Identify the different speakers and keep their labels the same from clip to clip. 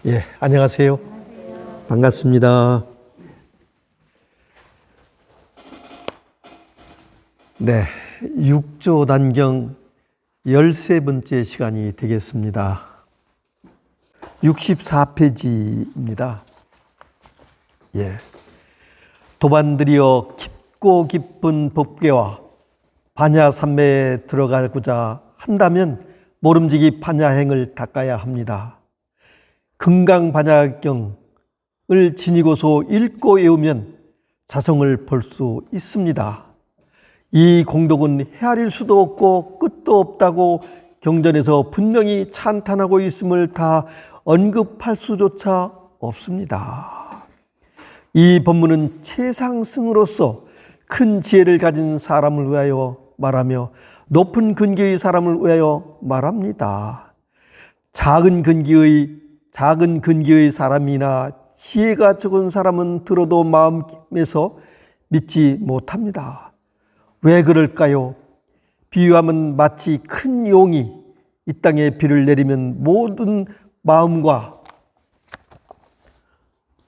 Speaker 1: 예, 안녕하세요. 반갑습니다. 네, 6조 단경 13번째 시간이 되겠습니다. 64페이지입니다. 예. 도반들이여 깊고 깊은 법궤와 반야산매에 들어가고자 한다면 모름지기 반야행을 닦아야 합니다. 금강반야경을 지니고서 읽고 외우면 자성을 볼 수 있습니다. 이 공덕은 헤아릴 수도 없고 끝도 없다고 경전에서 분명히 찬탄하고 있음을 다 언급할 수조차 없습니다. 이 법문은 최상승으로서 큰 지혜를 가진 사람을 위하여 말하며 높은 근기의 사람을 위하여 말합니다. 작은 근기의 사람이나 지혜가 적은 사람은 들어도 마음에서 믿지 못합니다. 왜 그럴까요? 비유하면 마치 큰 용이 이 땅에 비를 내리면 모든 마을과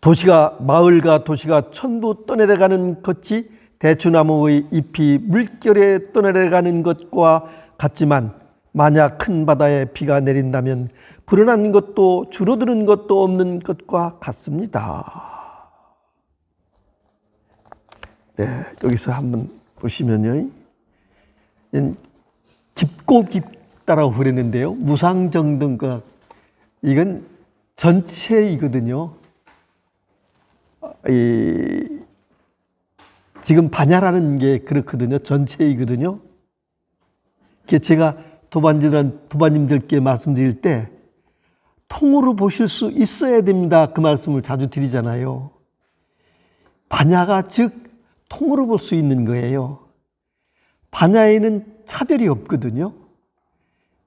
Speaker 1: 도시가 전부 떠내려가는 것이 대추나무의 잎이 물결에 떠내려가는 것과 같지만 만약 큰 바다에 비가 내린다면 불어난 것도 줄어드는 것도 없는 것과 같습니다. 네, 여기서 한번 보시면요, 깊고 깊다라고 그랬는데요, 무상정등각, 이건 전체이거든요. 지금 반야라는 게 그렇거든요. 전체이거든요. 제가 도반님들께 말씀드릴 때 통으로 보실 수 있어야 됩니다, 그 말씀을 자주 드리잖아요. 반야가 즉 통으로 볼 수 있는 거예요. 반야에는 차별이 없거든요.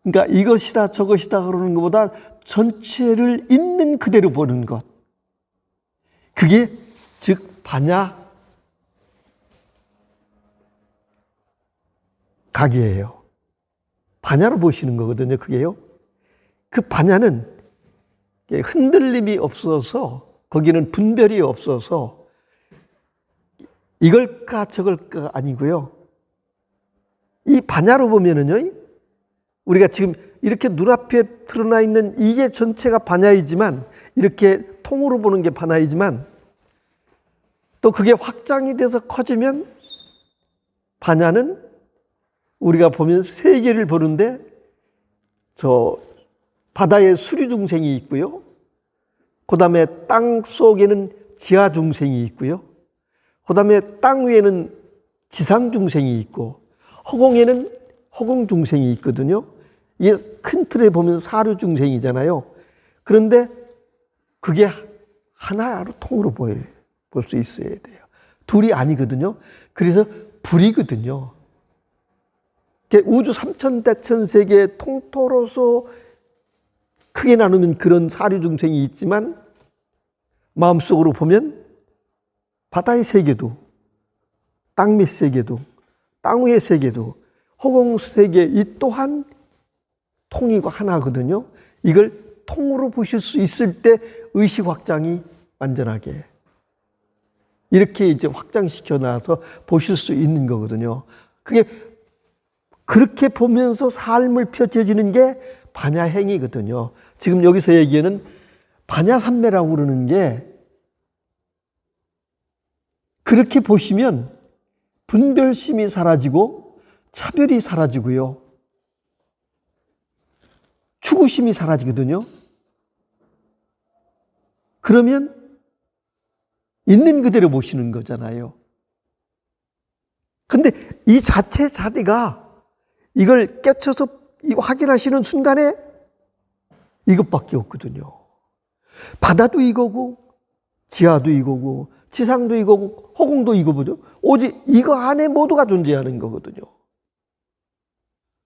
Speaker 1: 그러니까 이것이다 저것이다 그러는 것보다 전체를 있는 그대로 보는 것, 그게 즉 반야 각이에요. 반야로 보시는 거거든요, 그게요. 그 반야는 흔들림이 없어서, 거기는 분별이 없어서 이걸까 저걸까 아니고요. 이 반야로 보면은요, 우리가 지금 이렇게 눈앞에 드러나 있는 이게 전체가 반야이지만, 이렇게 통으로 보는 게 반야이지만, 또 그게 확장이 돼서 커지면 반야는 우리가 보면 세계를 보는데 저 바다에 수류중생이 있고요, 그 다음에 땅 속에는 지하중생이 있고요, 그 다음에 땅 위에는 지상중생이 있고 허공에는 허공중생이 있거든요. 이게 큰 틀에 보면 사류중생이잖아요. 그런데 그게 하나로 통으로 볼 수 있어야 돼요. 둘이 아니거든요. 그래서 불이거든요. 우주 삼천대천세계 통틀어서 크게 나누면 그런 사류중생이 있지만, 마음속으로 보면 바다의 세계도, 땅 밑 세계도, 땅 위의 세계도, 허공 세계 이 또한 통이고 하나거든요. 이걸 통으로 보실 수 있을 때 의식 확장이 완전하게 이렇게 이제 확장시켜 놔서 보실 수 있는 거거든요. 그게 그렇게 보면서 삶을 펼쳐지는 게 반야행이거든요. 지금 여기서 얘기하는 반야산매라고 그러는 게, 그렇게 보시면 분별심이 사라지고 차별이 사라지고요, 추구심이 사라지거든요. 그러면 있는 그대로 보시는 거잖아요. 근데 이 자체가 이걸 깨쳐서 확인하시는 순간에 이것밖에 없거든요. 바다도 이거고 지하도 이거고 지상도 이거고 허공도 이거거든요. 오직 이거 안에 모두가 존재하는 거거든요.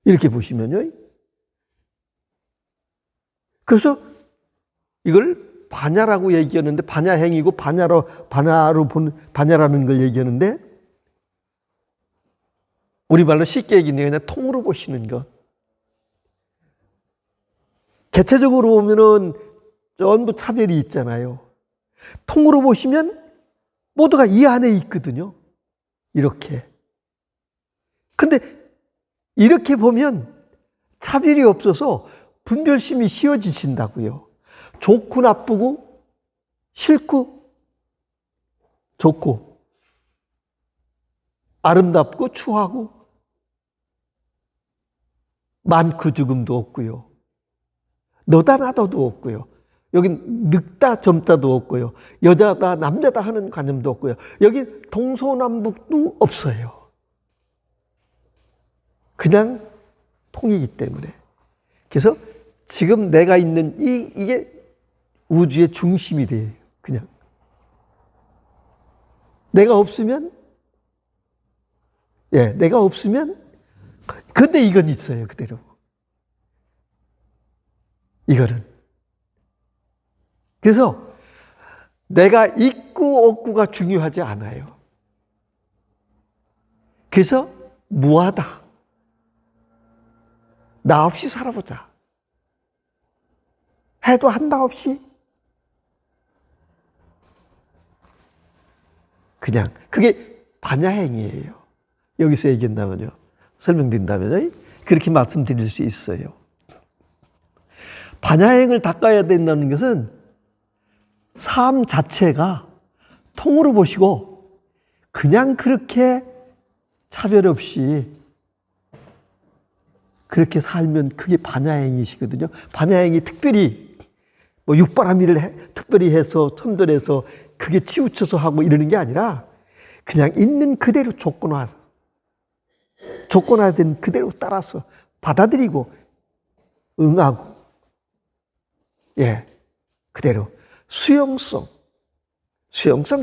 Speaker 1: 이렇게 보시면요, 그래서 이걸 반야라고 얘기하는데, 반야행이고 반야라는 걸 얘기하는데, 우리 말로 쉽게 얘기하면 그냥 통으로 보시는 것. 개체적으로 보면은 전부 차별이 있잖아요. 통으로 보시면 모두가 이 안에 있거든요. 이렇게. 근데 이렇게 보면 차별이 없어서 분별심이 쉬워지신다고요. 좋고 나쁘고 싫고 좋고 아름답고 추하고 많고 죽음도 없고요. 너다 나다도 없고요. 여긴 늙다 젊다도 없고요. 여자다 남자다 하는 관념도 없고요. 여기 동서남북도 없어요. 그냥 통이기 때문에. 그래서 지금 내가 있는 이게 우주의 중심이 돼요. 그냥. 내가 없으면 내가 없으면 근데 이건 있어요. 그대로. 이거는. 그래서 내가 있고 없고가 중요하지 않아요. 그래서 무하다. 나 없이 살아보자. 해도 한다 없이. 그냥 그게 반야행이에요. 여기서 얘기한다면요. 설명드린다면요. 그렇게 말씀드릴 수 있어요. 반야행을 닦아야 된다는 것은 삶 자체가 통으로 보시고 그냥 그렇게 차별 없이 그렇게 살면 그게 반야행이시거든요. 반야행이 특별히 뭐 육바라밀을 특별히 해서 선별해서 그게 치우쳐서 하고 이러는 게 아니라 그냥 있는 그대로 조건화된 그대로 따라서 받아들이고 응하고 그대로 수용성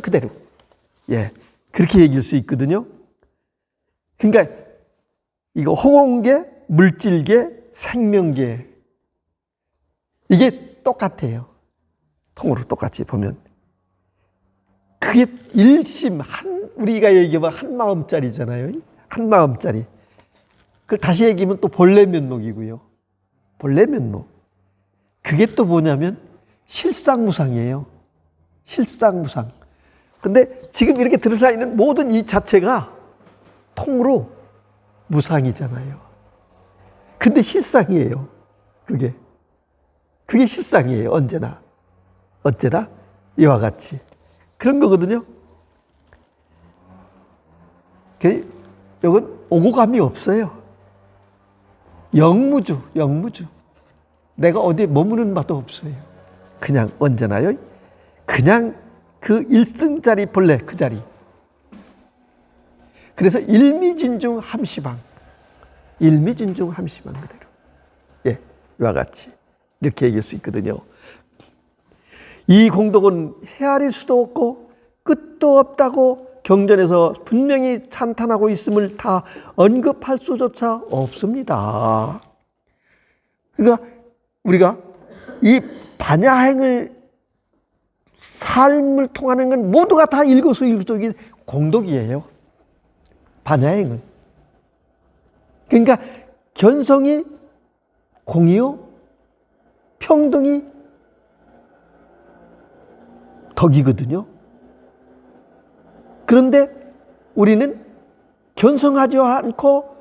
Speaker 1: 그대로 그렇게 얘기할 수 있거든요. 그러니까 이거 호공계, 물질계, 생명계 이게 똑같아요. 통으로 똑같이 보면 그게 일심 우리가 얘기하면 한 마음짜리잖아요. 한 마음짜리. 그걸 다시 얘기하면 또 본래면목이고요. 본래면목. 그게 또 뭐냐면 실상무상이에요. 실상무상. 근데 지금 이렇게 드러나 있는 모든 이 자체가 통으로 무상이잖아요. 근데 실상이에요. 그게 실상이에요. 언제나 이와 같이 그런 거거든요. 이건 오고감이 없어요. 영무주. 내가 어디에 머무는 바도 없어요. 그냥 언제나요. 그냥 그 일승자리 본래 그 자리. 그래서 일미진중 함시방. 일미진중 함시방 그대로. 이와 같이 이렇게 얘기할 수 있거든요. 이 공덕은 헤아릴 수도 없고 끝도 없다고 경전에서 분명히 찬탄하고 있음을 다 언급할 수조차 없습니다. 그러니까 우리가 이 반야행을 삶을 통하는 건 모두가 다 일거수일투족인 공덕이에요. 반야행은. 그러니까 견성이 공이요, 평등이 덕이거든요. 그런데 우리는 견성하지 않고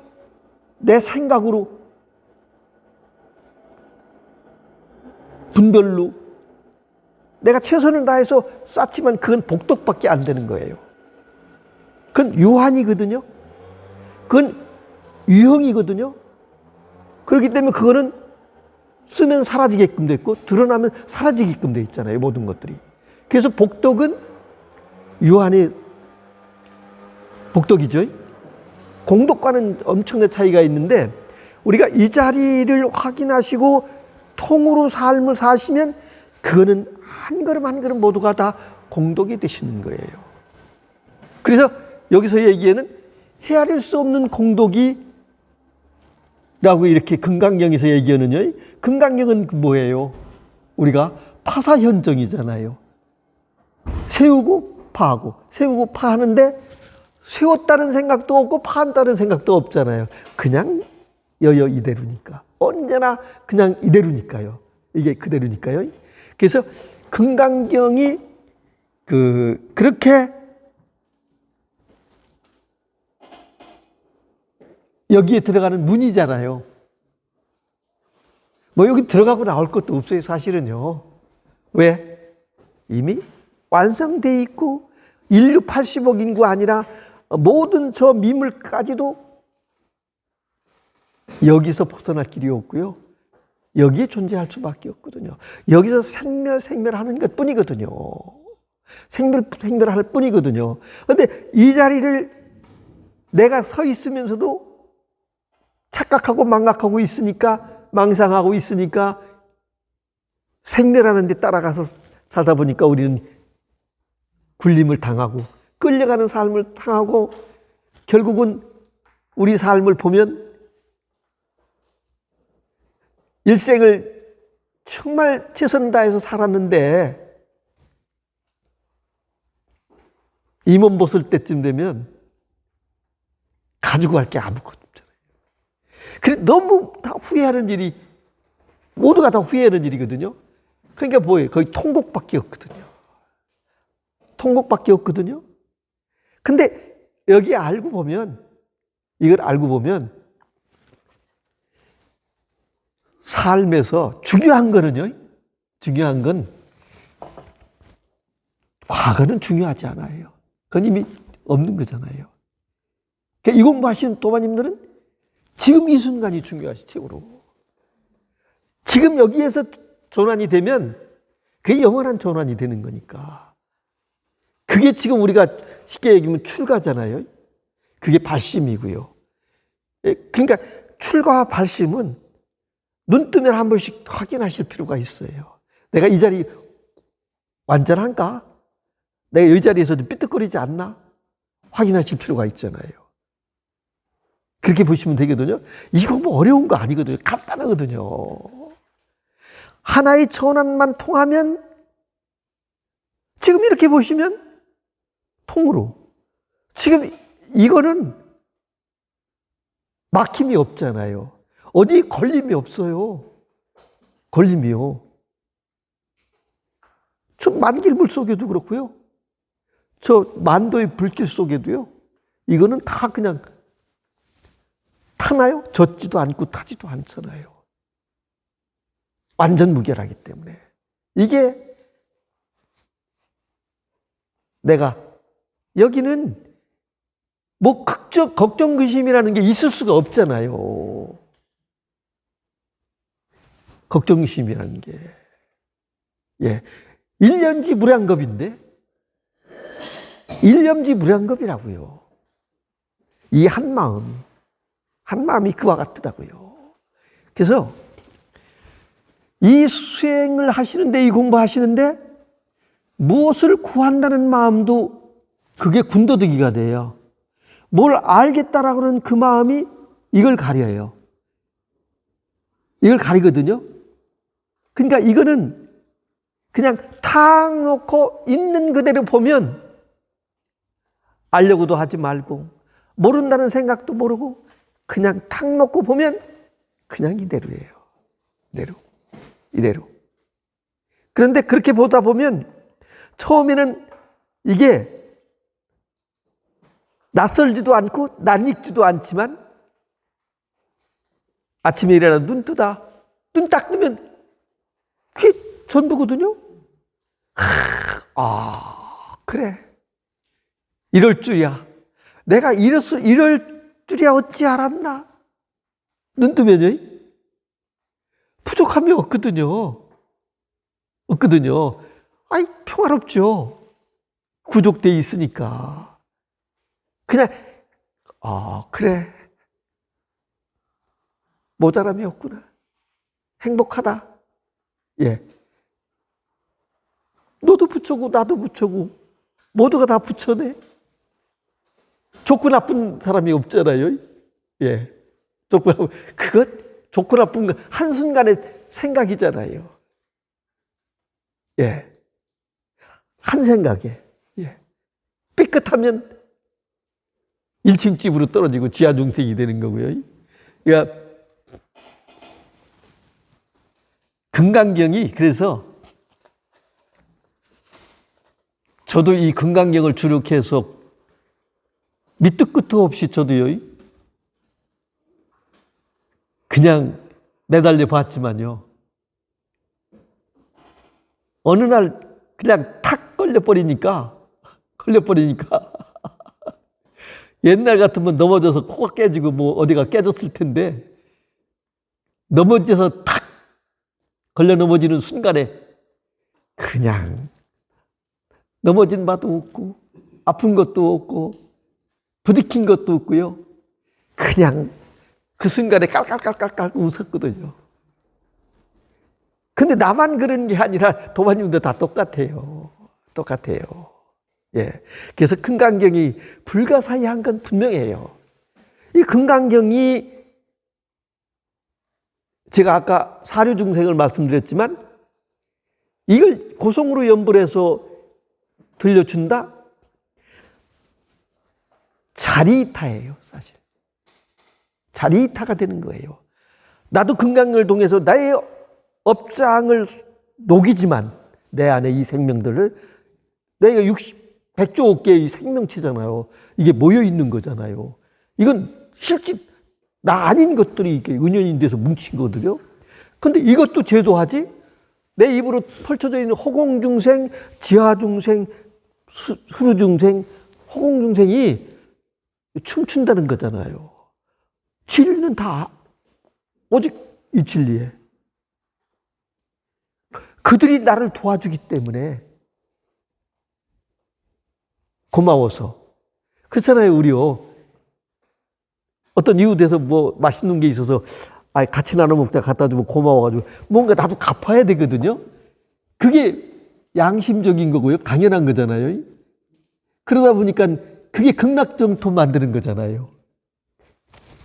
Speaker 1: 내 생각으로 분별로 내가 최선을 다해서 쌓지만 그건 복덕밖에 안 되는 거예요. 그건 유한이거든요. 그건 유형이거든요. 그렇기 때문에 그거는 쓰면 사라지게끔 됐고 드러나면 사라지게끔 돼 있잖아요. 모든 것들이. 그래서 복덕은 유한의 복덕이죠. 공덕과는 엄청난 차이가 있는데 우리가 이 자리를 확인하시고 통으로 삶을 사시면 그거는 한 걸음 한 걸음 모두가 다 공덕이 되시는 거예요. 그래서 여기서 얘기에는 헤아릴 수 없는 공덕이 라고 이렇게 금강경에서 얘기하는요. 금강경은 뭐예요? 우리가 파사현정이잖아요. 세우고 파하고 세우고 파하는데 세웠다는 생각도 없고 파한다는 생각도 없잖아요. 그냥 여여 이대로니까. 언제나 그냥 이대로니까요. 이게 그대로니까요. 그래서 금강경이 그렇게 여기에 들어가는 문이잖아요. 뭐 여기 들어가고 나올 것도 없어요, 사실은요. 왜? 이미 완성되어 있고 인류 80억 인구 아니라 모든 저 미물까지도 여기서 벗어날 길이 없고요. 여기에 존재할 수밖에 없거든요. 여기서 생멸하는 것 뿐이거든요. 생멸할 뿐이거든요. 그런데 이 자리를 내가 서 있으면서도 착각하고 망각하고 있으니까, 망상하고 있으니까 생멸하는 데 따라가서 살다 보니까 우리는 굴림을 당하고 끌려가는 삶을 당하고 결국은 우리 삶을 보면 일생을 정말 최선을 다해서 살았는데 이 몸 벗을 때쯤 되면 가지고 갈 게 아무것도 없잖아요. 그래 너무 다 후회하는 일이, 모두가 다 후회하는 일이거든요. 그러니까 뭐예요? 거의 통곡밖에 없거든요. 통곡밖에 없거든요. 근데 여기 알고 보면, 이걸 알고 보면 삶에서 중요한 거는요, 중요한 건 과거는 중요하지 않아요. 그건 이미 없는 거잖아요. 그러니까 이 공부하시는 도마님들은 지금 이 순간이 중요하시, 최고로. 지금 여기에서 전환이 되면 그게 영원한 전환이 되는 거니까. 그게 지금 우리가 쉽게 얘기하면 출가잖아요. 그게 발심이고요. 그러니까 출가와 발심은 눈 뜨면 한 번씩 확인하실 필요가 있어요. 내가 이 자리 완전한가? 내가 이 자리에서 좀 삐뚤거리지 않나? 확인하실 필요가 있잖아요. 그렇게 보시면 되거든요. 이거 뭐 어려운 거 아니거든요. 간단하거든요. 하나의 전환만 통하면, 지금 이렇게 보시면 통으로. 지금 이거는 막힘이 없잖아요. 어디 걸림이 없어요. 걸림이요. 저 만길 물 속에도 그렇고요. 저 만도의 불길 속에도요. 이거는 다 그냥 타나요? 젖지도 않고 타지도 않잖아요. 완전 무결하기 때문에. 이게 내가 여기는 뭐 걱정, 근심이라는 게 있을 수가 없잖아요. 걱정, 근심이라는 게. 예. 일념지 무량겁인데, 일념지 무량겁이라고요. 이 한 마음이 그와 같다고요. 그래서 이 수행을 하시는데, 이 공부하시는데 무엇을 구한다는 마음도 그게 군더더기가 돼요. 뭘 알겠다라고 하는 그 마음이 이걸 가려요. 이걸 가리거든요. 그러니까 이거는 그냥 탁 놓고 있는 그대로 보면 알려고도 하지 말고 모른다는 생각도 모르고 그냥 탁 놓고 보면 그냥 이대로예요. 이대로. 그런데 그렇게 보다 보면 처음에는 이게 낯설지도 않고 낯익지도 않지만 아침에 일어나 눈 뜨다, 눈 딱 뜨면 그게 전부거든요. 그래. 이럴 줄이야. 내가 이럴 줄이야 어찌 알았나? 눈 뜨면요. 부족함이 없거든요. 아이, 평화롭죠. 구족되어 있으니까. 그냥, 그래. 모자람이 없구나. 행복하다. 예. 너도 부처고, 나도 부처고, 모두가 다 부처네. 좋고 나쁜 사람이 없잖아요. 예. 좋고 나쁜 건 한순간의 생각이잖아요. 예. 한 생각에. 예. 삐끗하면 1층 집으로 떨어지고 지하 중택이 되는 거고요. 그러니까 금강경이 그래서 저도 이 금강경을 주력해서 밑도 끝도 없이 저도요, 그냥 매달려 봤지만요, 어느 날 그냥 탁 걸려버리니까 옛날 같으면 넘어져서 코가 깨지고 뭐 어디가 깨졌을 텐데, 넘어져서 탁 걸려 넘어지는 순간에 그냥 넘어진 바도 없고 아픈 것도 없고 부딪힌 것도 없고요, 그냥 그 순간에 깔깔깔깔깔 웃었거든요. 근데 나만 그런 게 아니라 도마님도 다 똑같아요. 예. 그래서 금강경이 불가사의한 건 분명해요. 이 금강경이 제가 아까 사류중생을 말씀드렸지만 이걸 고성으로 연불해서 들려준다? 자리이타예요, 사실. 자리이타가 되는 거예요. 나도 금강경을 통해서 나의 업장을 녹이지만 내 안에 이 생명들을, 내가 100조 개의 생명체잖아요. 이게 모여 있는 거잖아요. 이건 실제 나 아닌 것들이 이렇게 은연이 돼서 뭉친 거거든요. 근데 이것도 제도하지? 내 입으로 펼쳐져 있는 허공중생, 지하중생, 수루중생, 허공중생이 춤춘다는 거잖아요. 진리는 다 오직 이 진리에. 그들이 나를 도와주기 때문에 고마워서. 그렇잖아요, 우리요. 어떤 이유 돼서 뭐 맛있는 게 있어서 같이 나눠 먹자 갖다 주면 고마워가지고 뭔가 나도 갚아야 되거든요. 그게 양심적인 거고요. 당연한 거잖아요. 그러다 보니까 그게 극락정토 만드는 거잖아요.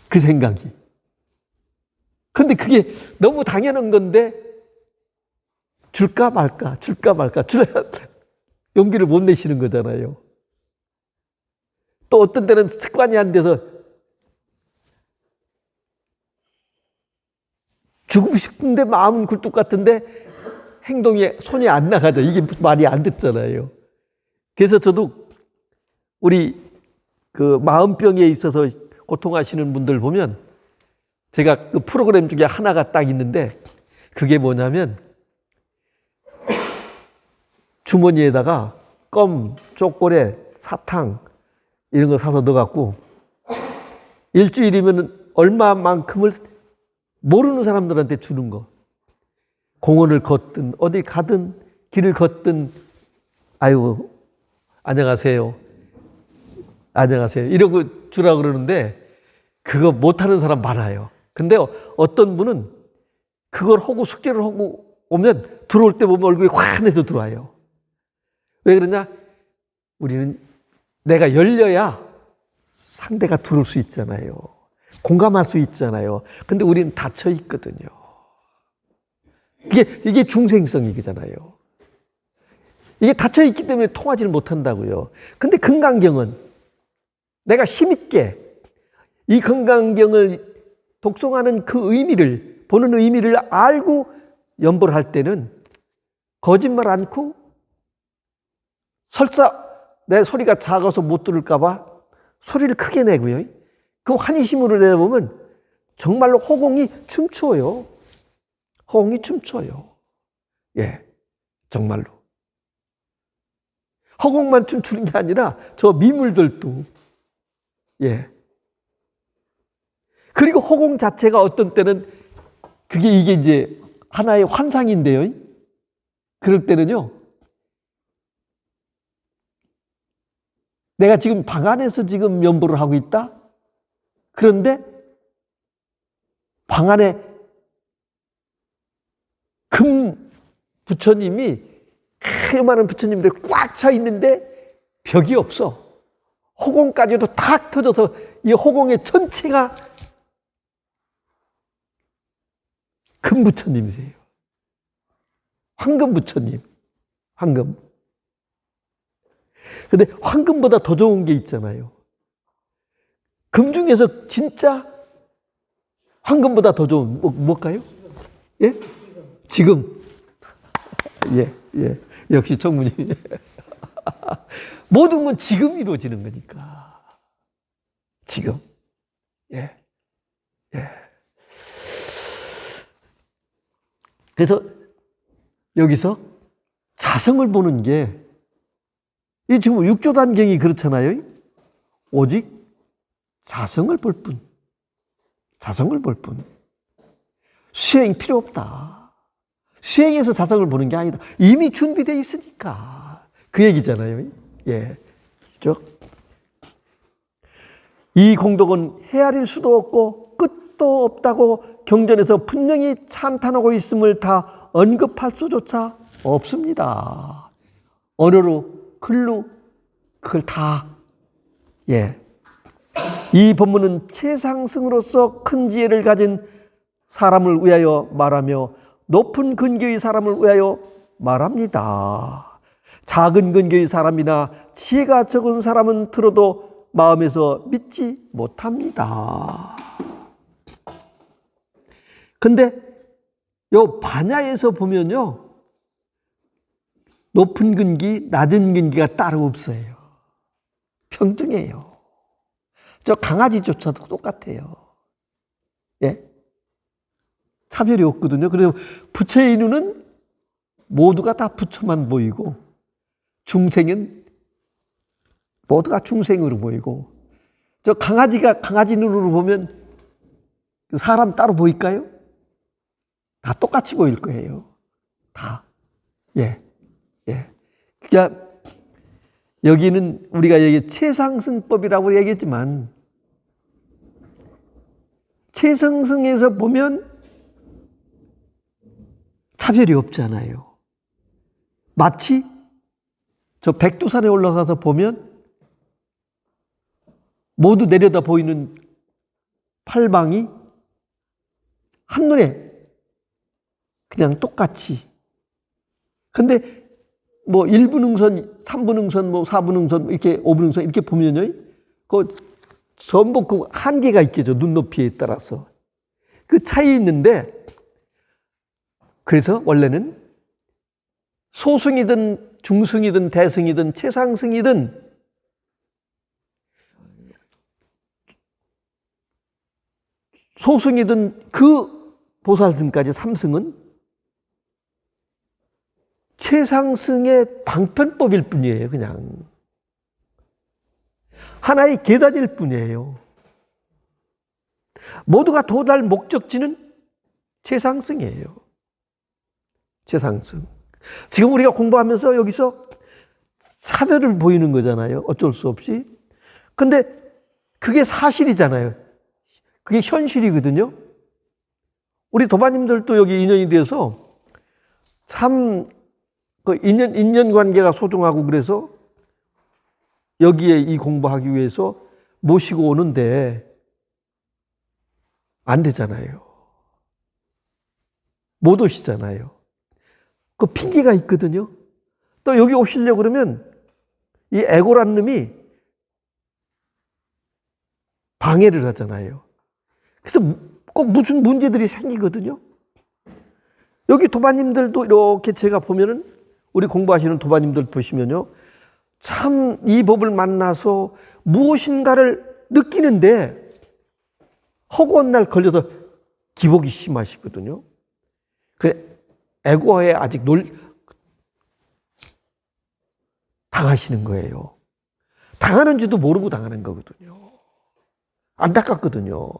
Speaker 1: 그 생각이. 근데 그게 너무 당연한 건데 줄까 말까 줄야 용기를 못 내시는 거잖아요. 또 어떤 때는 습관이 안 돼서 주고 싶은데 마음은 굴뚝 같은데 행동이 손이 안 나가죠. 이게 말이 안 듣잖아요. 그래서 저도 우리 그 마음병에 있어서 고통하시는 분들 보면 제가 그 프로그램 중에 하나가 딱 있는데 그게 뭐냐면 주머니에다가 껌, 초콜릿, 사탕 이런 거 사서 넣어갖고 일주일이면 얼마만큼을 모르는 사람들한테 주는 거. 공원을 걷든 어디 가든 길을 걷든 아유 안녕하세요 이러고 주라고 그러는데 그거 못하는 사람 많아요. 근데 어떤 분은 그걸 하고 숙제를 하고 오면 들어올 때 보면 얼굴이 환해서 들어와요. 왜 그러냐? 우리는 내가 열려야 상대가 들어올 수 있잖아요. 공감할 수 있잖아요. 근데 우리는 닫혀 있거든요. 이게 중생성이잖아요. 이게 닫혀 있기 때문에 통하지를 못한다고요. 근데 금강경은 내가 힘있게 이 금강경을 독송하는 그 의미를, 보는 의미를 알고 연보할 때는 거짓말 않고 설사 내 소리가 작아서 못 들을까봐 소리를 크게 내고요. 그 환희심으로 내보면 정말로 허공이 춤춰요. 허공이 춤춰요. 예, 정말로. 허공만 춤추는 게 아니라 저 미물들도. 예. 그리고 허공 자체가 어떤 때는 이게 이제 하나의 환상인데요. 그럴 때는요. 내가 지금 방 안에서 지금 연보를 하고 있다? 그런데 방 안에 금 부처님이 크만한 부처님들이 꽉 차 있는데 벽이 없어. 허공까지도 탁 터져서 이 허공의 전체가 금 부처님이세요. 황금 부처님. 황금. 근데 황금보다 더 좋은 게 있잖아요. 금 중에서 진짜 황금보다 더 좋은 뭘까요? 예? 지금. 예. 역시 청문이. 모든 건 지금 이루어지는 거니까. 지금. 예. 예. 그래서 여기서 자성을 보는 게, 이 지금 육조단경이 그렇잖아요. 오직 자성을 볼 뿐. 자성을 볼 뿐. 수행 필요 없다. 수행해서 자성을 보는 게 아니다. 이미 준비되어 있으니까. 그 얘기잖아요. 예. 그죠? 이 공덕은 헤아릴 수도 없고 끝도 없다고 경전에서 분명히 찬탄하고 있음을 다 언급할 수조차 없습니다. 언어로, 글로 그걸 다. 예. 이 본문은 최상승으로서 큰 지혜를 가진 사람을 위하여 말하며 높은 근교의 사람을 위하여 말합니다. 작은 근교의 사람이나 지혜가 적은 사람은 들어도 마음에서 믿지 못합니다. 근데 요 반야에서 보면요, 높은 근기, 낮은 근기가 따로 없어요. 평등해요. 저 강아지조차도 똑같아요. 예? 차별이 없거든요. 그래서 부처의 눈은 모두가 다 부처만 보이고, 중생은 모두가 중생으로 보이고, 저 강아지가 강아지 눈으로 보면 사람 따로 보일까요? 다 똑같이 보일 거예요. 다. 예. 예. 그러니까 여기는 우리가 여기 최상승법이라고 얘기했지만, 최상승에서 보면 차별이 없잖아요. 마치 저 백두산에 올라가서 보면 모두 내려다 보이는 팔방이 한눈에 그냥 똑같이. 근데 뭐 1분 능선, 3분 능선, 뭐 4분 능선, 이렇게 5분 능선 이렇게 보면요, 그 전부 그 한계가 있겠죠. 눈높이에 따라서. 그 차이 있는데, 그래서 원래는 소승이든 중승이든 대승이든 최상승이든 소승이든 그 보살승까지 삼승은 최상승의 방편법일 뿐이에요. 그냥 하나의 계단일 뿐이에요. 모두가 도달 목적지는 최상승이에요. 최상승. 지금 우리가 공부하면서 여기서 차별을 보이는 거잖아요. 어쩔 수 없이. 근데 그게 사실이잖아요. 그게 현실이거든요. 우리 도반님들도 여기 인연이 돼서 참 그 인연 관계가 소중하고, 그래서 여기에 이 공부하기 위해서 모시고 오는데 안 되잖아요. 못 오시잖아요. 그 핑계가 있거든요. 또 여기 오시려고 그러면 이 에고란 놈이 방해를 하잖아요. 그래서 꼭 무슨 문제들이 생기거든요. 여기 도반님들도 이렇게 제가 보면은, 우리 공부하시는 도반님들 보시면요, 참 이 법을 만나서 무엇인가를 느끼는데 허구한 날 걸려서 기복이 심하시거든요. 그 에고에 아직 당하시는 거예요. 당하는 줄도 모르고 당하는 거거든요. 안타깝거든요.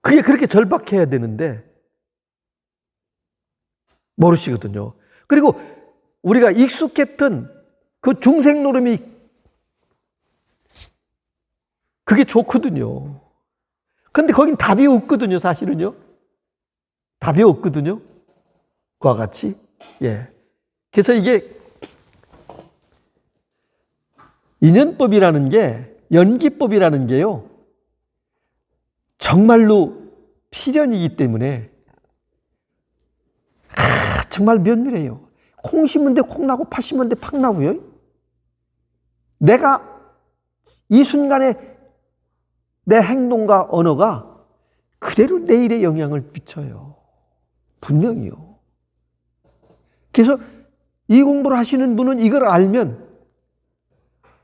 Speaker 1: 그게 그렇게 절박해야 되는데 모르시거든요. 그리고 우리가 익숙했던 그 중생 노름이 그게 좋거든요. 근데 거긴 답이 없거든요, 사실은요. 답이 없거든요. 그와 같이. 예. 그래서 이게 인연법이라는 게, 연기법이라는 게요, 정말로 필연이기 때문에 정말 면밀해요. 콩 심은데 콩 나고 팥 심은데 팥 나고요. 내가 이 순간에 내 행동과 언어가 그대로 내일에 영향을 미쳐요. 분명히요. 그래서 이 공부를 하시는 분은 이걸 알면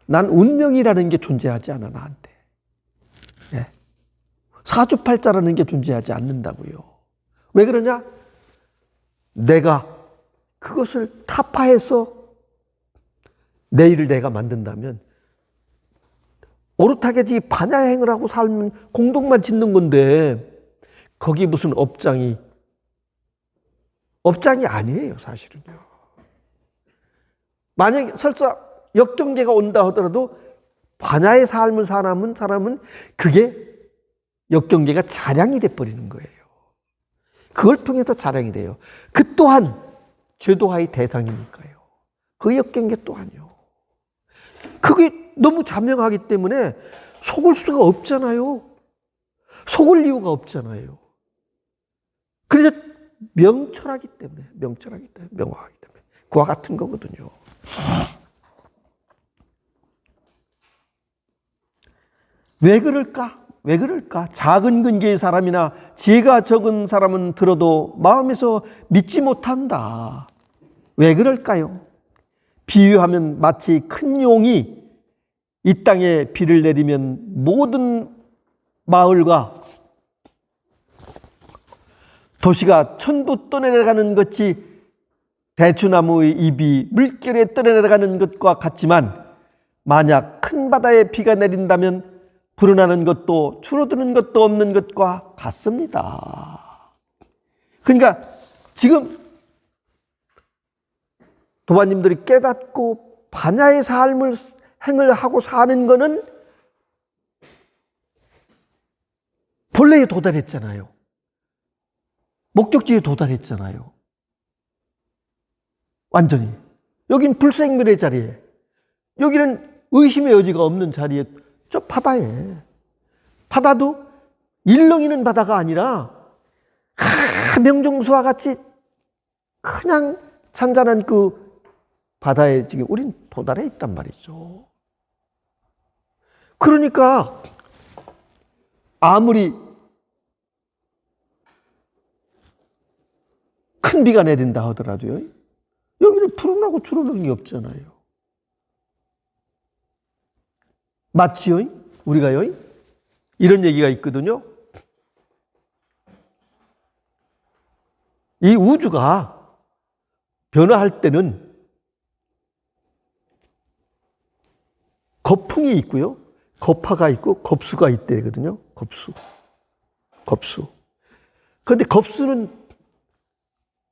Speaker 1: 난 운명이라는 게 존재하지 않아, 나한테. 예. 사주팔자라는 게 존재하지 않는다고요. 왜 그러냐? 내가 그것을 타파해서 내일을 내가 만든다면 오르타게지 반야행을 하고 살면 공덕만 짓는 건데 거기 무슨 업장이 아니에요, 사실은요. 만약에 설사 역경계가 온다 하더라도 반야의 삶을 사는 사람은 그게 역경계가 자량이 돼버리는 거예요. 그걸 통해서 자량이 돼요. 그 또한 죄도하의 대상이니까요. 그 역경계 또한요. 그게 너무 자명하기 때문에 속을 수가 없잖아요. 속을 이유가 없잖아요. 그래서 명철하기 때문에, 명확하기 때문에 그와 같은 거거든요. 왜 그럴까? 왜 그럴까? 작은 근기의 사람이나 지혜가 적은 사람은 들어도 마음에서 믿지 못한다. 왜 그럴까요? 비유하면 마치 큰 용이 이 땅에 비를 내리면 모든 마을과 도시가 전부 떠내려가는 것이 대추나무의 잎이 물결에 떠내려가는 것과 같지만 만약 큰 바다에 비가 내린다면 불어나는 것도 줄어드는 것도 없는 것과 같습니다. 그러니까 지금 도반님들이 깨닫고 반야의 삶을 행을 하고 사는 거는 본래에 도달했잖아요. 목적지에 도달했잖아요. 완전히. 여긴 불생멸의 자리에, 여기는 의심의 여지가 없는 자리에, 저 바다에. 바다도 일렁이는 바다가 아니라 명종수와 같이 그냥 잔잔한 그 바다에 지금 우린 도달해 있단 말이죠. 그러니까 아무리 큰 비가 내린다 하더라도요, 여기는 불어나고 줄어드는 게 없잖아요. 마치요, 우리가요, 이런 얘기가 있거든요. 이 우주가 변화할 때는 거풍이 있고요, 거파가 있고 겁수가 있대거든요. 겁수. 그런데 겁수는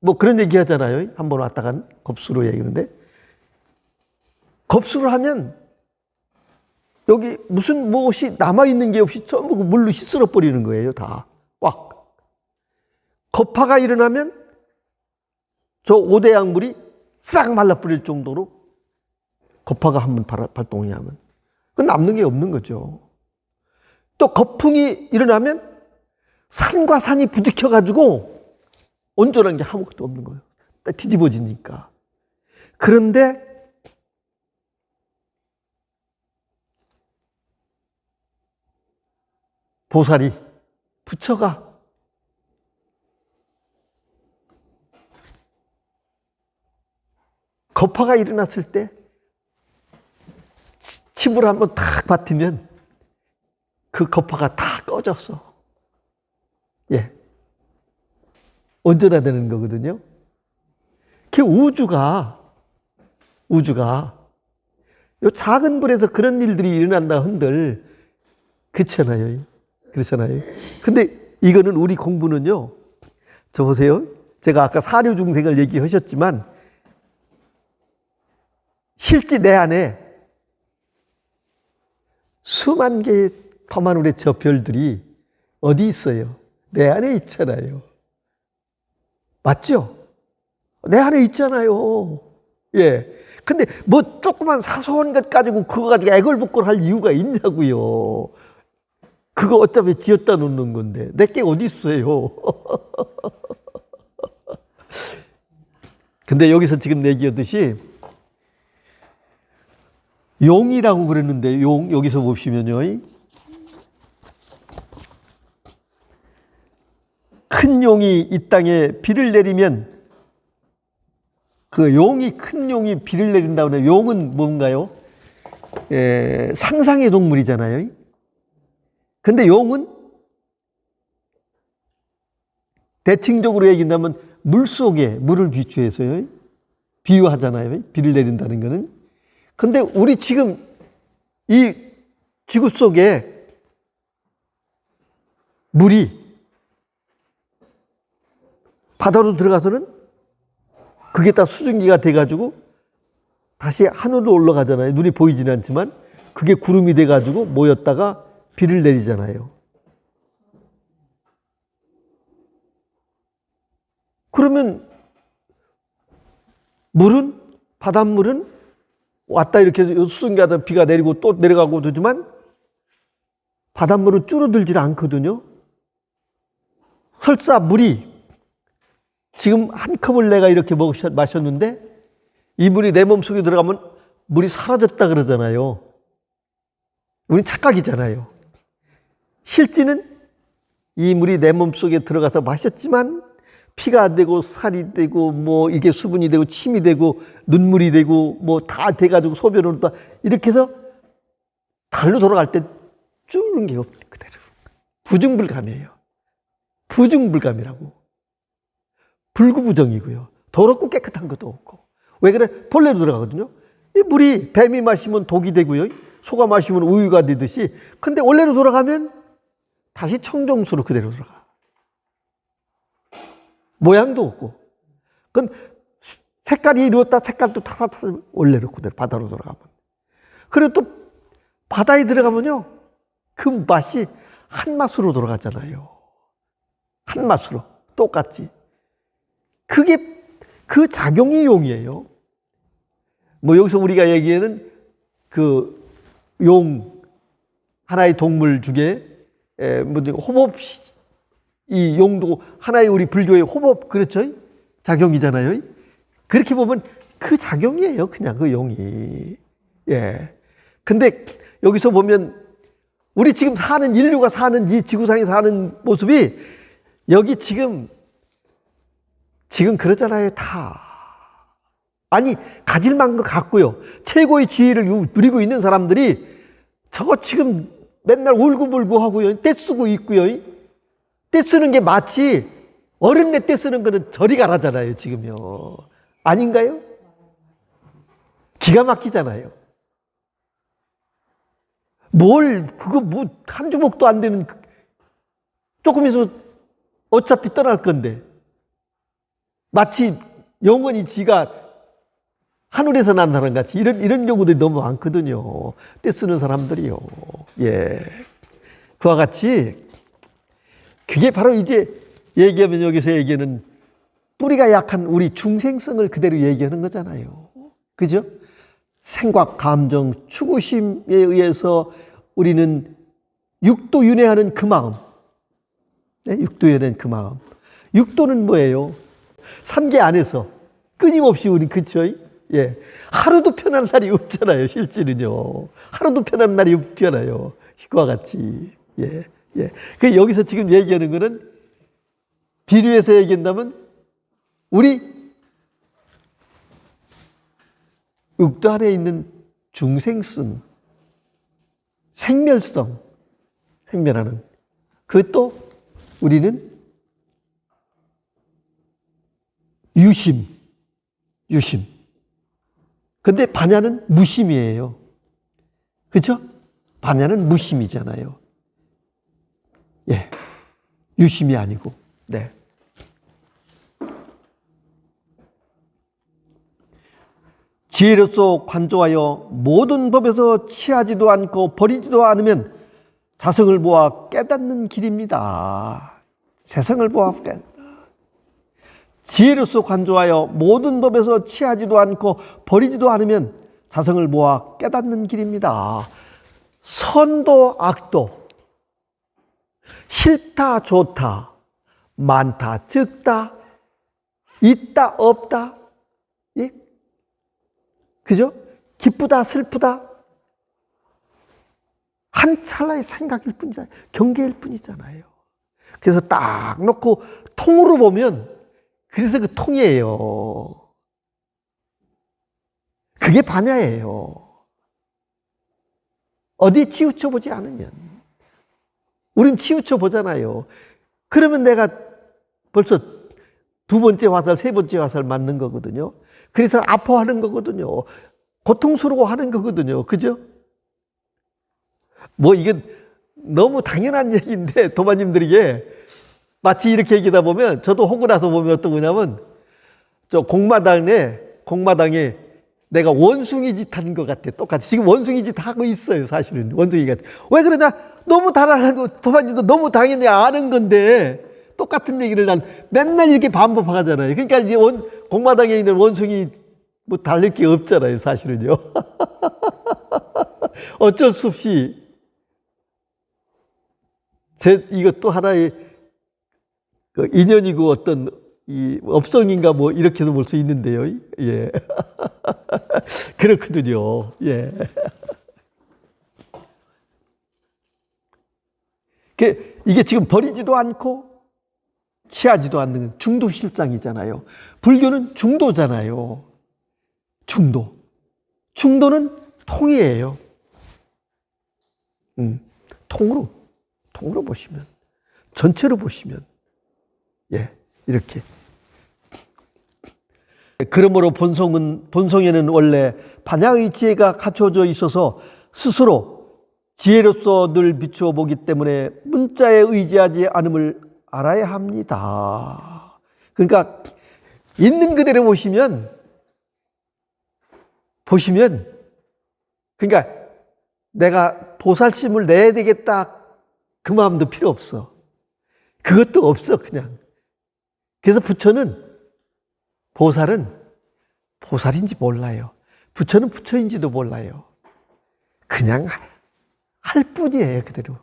Speaker 1: 뭐 그런 얘기 하잖아요. 한번 왔다간 겁수로 얘기하는데, 겁수를 하면 여기 무슨 무엇이 남아있는 게 없이 전부 물로 휩쓸어 버리는 거예요. 다 꽉. 거파가 일어나면 저 5대 양물이 싹 말라버릴 정도로 거파가 한번 발동이 하면 그 남는 게 없는 거죠. 또 거풍이 일어나면 산과 산이 부딪혀 가지고 온전한 게 아무것도 없는 거예요. 딱 뒤집어지니까. 그런데 보살이, 부처가 거파가 일어났을 때 칩으로 한번 탁 받으면 그 거파가 다 꺼졌어. 예. 온전화되는 거거든요. 그 우주가 요 작은 불에서 그런 일들이 일어난다 한들 그렇잖아요. 근데 이거는 우리 공부는요, 저 보세요. 제가 아까 사류 중생을 얘기하셨지만 실제 내 안에 수만 개의 터만울의 저 별들이 어디 있어요? 내 안에 있잖아요. 맞죠? 내 안에 있잖아요. 예. 근데 뭐 조그만 사소한 것 가지고 그거 가지고 애걸복걸 할 이유가 있냐고요. 그거 어차피 지었다 놓는 건데 내게 어디 있어요. 근데 여기서 지금 얘기하듯이 용이라고 그랬는데, 용 여기서 보시면요, 큰 용이 이 땅에 비를 내리면 그 용이, 큰 용이 비를 내린다고 하는데, 용은 뭔가요? 상상의 동물이잖아요. 근데 용은 대칭적으로 얘기한다면 물 속에, 물을 비추해서요. 비유하잖아요. 비를 내린다는 거는. 근데 우리 지금 이 지구 속에 물이 바다로 들어가서는 그게 다 수증기가 돼가지고 다시 하늘로 올라가잖아요. 눈이 보이지는 않지만 그게 구름이 돼가지고 모였다가 비를 내리잖아요. 그러면 물은, 바닷물은 왔다 이렇게 수증기가 비가 내리고 또 내려가고 되지만 바닷물은 줄어들질 않거든요. 설사 물이 지금 한 컵을 내가 이렇게 마셨는데 이 물이 내 몸속에 들어가면 물이 사라졌다 그러잖아요. 우린 착각이잖아요. 실제는 이 물이 내 몸속에 들어가서 마셨지만 피가 되고 살이 되고 뭐 이게 수분이 되고 침이 되고 눈물이 되고 뭐 다 돼가지고 소변으로 다 이렇게 해서 달로 돌아갈 때 줄는 게 없는 그대로 부중불감이에요. 부중불감이라고. 불구부정이고요. 더럽고 깨끗한 것도 없고. 왜 그래? 본래로 들어가거든요. 이 물이 뱀이 마시면 독이 되고요. 소가 마시면 우유가 되듯이. 근데 원래로 돌아가면 다시 청정수로 그대로 들어가. 모양도 없고. 그건 색깔이 이루었다 색깔도 타다 원래로 그대로 바다로 돌아가면. 그리고 또 바다에 들어가면요. 그 맛이 한 맛으로 돌아가잖아요. 한 맛으로. 똑같이. 그게 그 작용이 용이에요. 뭐 여기서 우리가 얘기하는 그 용, 하나의 동물 중에 뭐 호법, 이 용도 하나의 우리 불교의 호법, 그렇죠? 작용이잖아요. 그렇게 보면 그 작용이에요. 그냥 그 용이. 예. 근데 여기서 보면 우리 지금 사는 인류가 사는 이 지구상에 사는 모습이 여기 지금 그러잖아요. 다. 아니 가질 만한 거 갖고요. 최고의 지위를 누리고 있는 사람들이 저거 지금 맨날 울고불고 하고요. 떼쓰고 있고요. 떼쓰는 게 마치 어른네 떼쓰는 거는 저리 가라잖아요. 지금요. 아닌가요? 기가 막히잖아요. 뭘 그거 뭐 한 주먹도 안 되는 조금 있으면 어차피 떠날 건데 마치 영원히 지가 하늘에서 난다는 같이 이런 경우들이 너무 많거든요. 떼쓰는 사람들이요. 예. 그와 같이 그게 바로 이제 얘기하면 여기서 얘기하는 뿌리가 약한 우리 중생성을 그대로 얘기하는 거잖아요. 그죠? 생각, 감정, 추구심에 의해서 우리는 육도윤회하는 그 마음. 네? 육도윤회하는 그 마음. 육도는 뭐예요? 삼계 안에서 끊임없이 우리 그쵸? 예. 하루도 편한 날이 없잖아요. 실제는요. 하루도 편한 날이 없잖아요. 그와 같이. 예. 예. 그 여기서 지금 얘기하는 거는 비유해서 얘기한다면 우리 육도 안에 있는 중생성, 생멸성, 생멸하는 그것도 우리는 유심. 근데 반야는 무심이에요. 그렇죠? 반야는 무심이잖아요. 예. 유심이 아니고. 네. 지혜로서 관조하여 모든 법에서 취하지도 않고 버리지도 않으면 자성을 보아 깨닫는 길입니다. 세상을 보아 깨닫다. 지혜로서 관조하여 모든 법에서 취하지도 않고 버리지도 않으면 자성을 보아 깨닫는 길입니다. 선도 악도, 싫다 좋다, 많다 적다, 있다 없다, 예? 그죠? 기쁘다 슬프다 한 찰나의 생각일 뿐이잖아요. 경계일 뿐이잖아요. 그래서 딱 놓고 통으로 보면 그래서 그 통이에요. 그게 반야예요. 어디 치우쳐 보지 않으면. 우린 치우쳐 보잖아요. 그러면 내가 벌써 두 번째 화살, 세 번째 화살 맞는 거거든요. 그래서 아파하는 거거든요. 고통스러워하는 거거든요. 그죠? 뭐 이게 너무 당연한 얘기인데 도마님들에게 마치 이렇게 얘기하다 보면 저도 호구 나서 보면 어떤 거냐면 저 공마당에 내가 원숭이 짓 한 것 같아. 똑같이 지금 원숭이 짓 하고 있어요. 사실은 원숭이 같아. 왜 그러냐? 너무 달아나고 도마님도 너무 당연히 아는 건데 똑같은 얘기를 난 맨날 이렇게 반복하잖아요. 그러니까 이제 공마당에 있는 원숭이 뭐 달릴 게 없잖아요. 사실은요. 어쩔 수 없이 이것도 하나의 그 인연이고 어떤 이 업성인가 뭐 이렇게도 볼 수 있는데요. 예. 그렇거든요. 예. 이게 지금 버리지도 않고 취하지도 않는 중도 실상이잖아요. 불교는 중도잖아요. 중도. 중도는 통이에요. 통으로 보시면, 전체로 보시면, 예, 이렇게. 그러므로 본성에는 원래 반야의 지혜가 갖춰져 있어서 스스로 지혜로서 늘 비추어 보기 때문에 문자에 의지하지 않음을 알아야 합니다. 그러니까 있는 그대로 보시면 그러니까 내가 보살심을 내야 되겠다 그 마음도 필요 없어. 그것도 없어 그냥. 그래서 부처는 보살은 보살인지 몰라요. 부처는 부처인지도 몰라요. 그냥 할 뿐이에요. 그대로.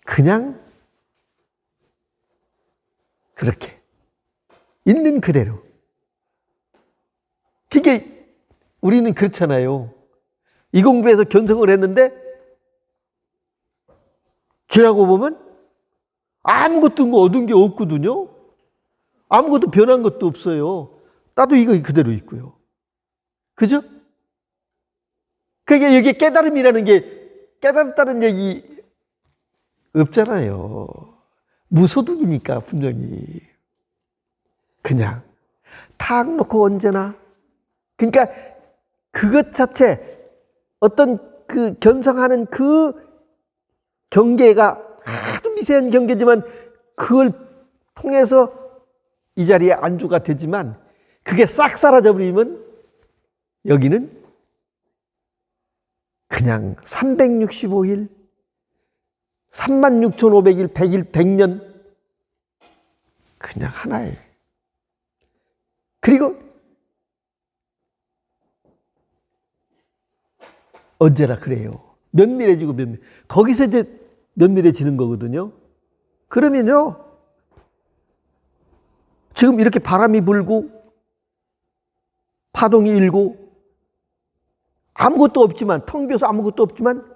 Speaker 1: 그냥 그렇게 있는 그대로. 그게 우리는 그렇잖아요. 이 공부에서 견성을 했는데 지나고 보면 아무것도 얻은 게 없거든요. 아무것도 변한 것도 없어요. 나도 이거 그대로 있고요. 그죠? 그게 여기 깨달음이라는 게 깨달았다는 얘기 없잖아요. 무소득이니까 분명히. 그냥 탁 놓고 언제나. 그러니까 그것 자체 어떤 그 견성하는 그 경계가 아주 미세한 경계지만 그걸 통해서 이 자리에 안주가 되지만 그게 싹 사라져버리면 여기는 그냥 365일, 36,500일, 100일, 100년 그냥 하나예요. 그리고 언제나 그래요. 면밀해지고 거기서 이제 면밀해지는 거거든요. 그러면요. 지금 이렇게 바람이 불고 파동이 일고 아무것도 없지만 텅 비어서 아무것도 없지만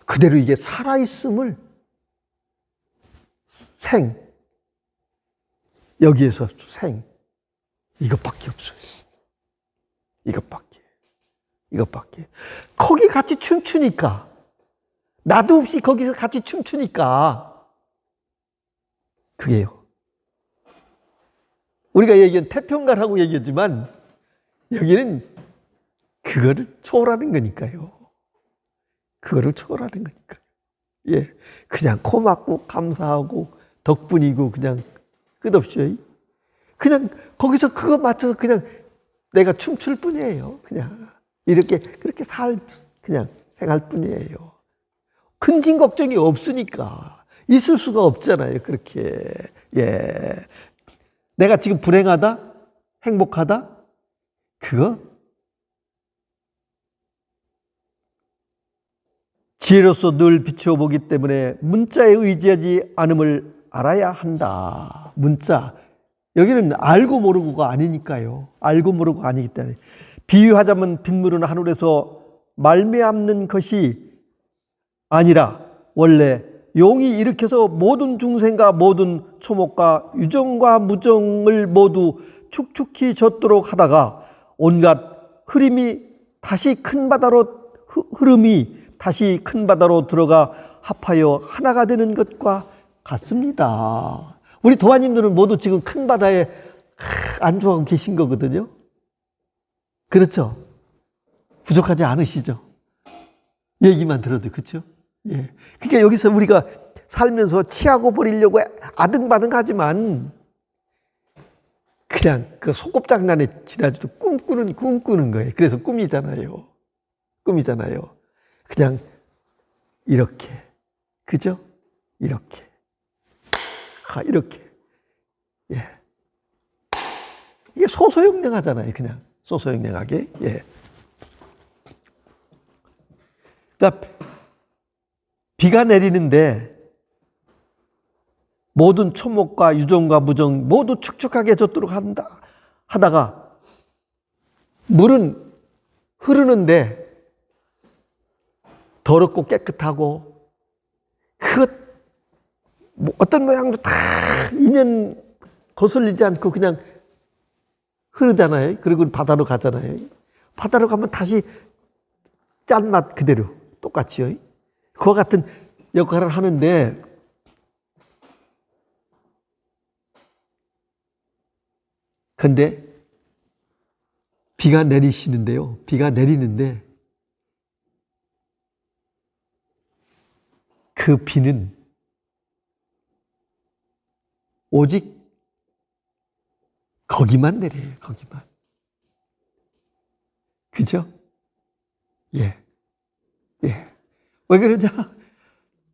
Speaker 1: 그대로 이게 살아있음을 생 여기에서 생 이것밖에 없어요. 이것밖에 거기 같이 춤추니까 나도 없이 거기서 같이 춤추니까 그게요. 우리가 얘기한 태평가라고 얘기했지만 여기는 그거를 초월하는 거니까요. 그거를 초월하는 거니까. 예, 그냥 고맙고 감사하고 덕분이고 그냥 끝없이 그냥 거기서 그거 맞춰서 그냥 내가 춤출 뿐이에요. 그냥 이렇게 그렇게 그냥 생활 뿐이에요. 근심 걱정이 없으니까 있을 수가 없잖아요. 그렇게 예. 내가 지금 불행하다? 행복하다? 그거? 지혜로서 늘 비추어 보기 때문에 문자에 의지하지 않음을 알아야 한다. 문자. 여기는 알고 모르고가 아니니까요. 알고 모르고 아니기 때문에. 비유하자면 빗물은 하늘에서 말미암는 것이 아니라 원래 용이 일으켜서 모든 중생과 모든 초목과 유정과 무정을 모두 축축히 젖도록 하다가 온갖 흐름이 다시 큰 바다로 흐름이 다시 큰 바다로 들어가 합하여 하나가 되는 것과 같습니다. 우리 도화님들은 모두 지금 큰 바다에 안주하고 계신 거거든요. 그렇죠? 부족하지 않으시죠? 얘기만 들어도 그렇죠? 예. 그러니까 여기서 우리가 살면서 취하고 버리려고 아등바등 하지만 그냥 그 소꿉장난에 지나치도 꿈꾸는 거예요. 그래서 꿈이잖아요. 꿈이잖아요. 그냥 이렇게, 그죠? 이렇게, 이렇게, 예. 이게 소소영령하잖아요. 그냥 소소영령하게, 예. 그러니까 비가 내리는데 모든 초목과 유정과 무정 모두 축축하게 젖도록 하다가 물은 흐르는데 더럽고 깨끗하고 어떤 모양도 다 인연 거슬리지 않고 그냥 흐르잖아요. 그리고 바다로 가잖아요. 바다로 가면 다시 짠맛 그대로 똑같이요. 그와 같은 역할을 하는데 근데 비가 내리시는데요. 비가 내리는데 그 비는 오직 거기만 내려요. 거기만. 그죠? 예. 예. 왜 그러냐?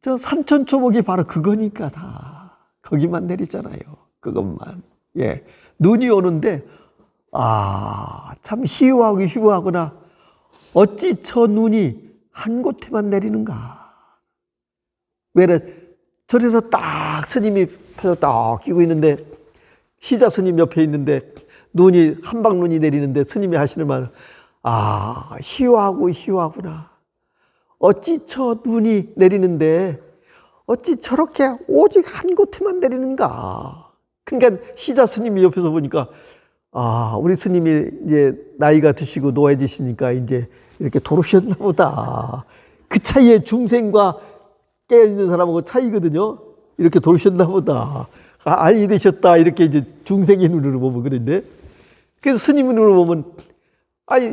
Speaker 1: 저 산천초목이 바로 그거니까 다. 거기만 내리잖아요. 그것만. 예. 눈이 오는데, 참 희우하구나. 어찌 저 눈이 한 곳에만 내리는가. 왜 저래서 딱 스님이 펴서 딱 끼고 있는데, 시자 스님 옆에 있는데, 눈이, 한방눈이 내리는데 스님이 하시는 말, 희우하구나. 어찌 저 눈이 내리는데 어찌 저렇게 오직 한 곳에만 내리는가. 그러니까 시자 스님이 옆에서 보니까 우리 스님이 이제 나이가 드시고 노해지시니까 이제 이렇게 돌으셨나 보다. 그 차이에 중생과 깨어있는 사람하고 차이거든요. 이렇게 돌으셨나 보다. 아니 되셨다. 이렇게 이제 중생의 눈으로 보면 그런데 그래서 스님의 눈으로 보면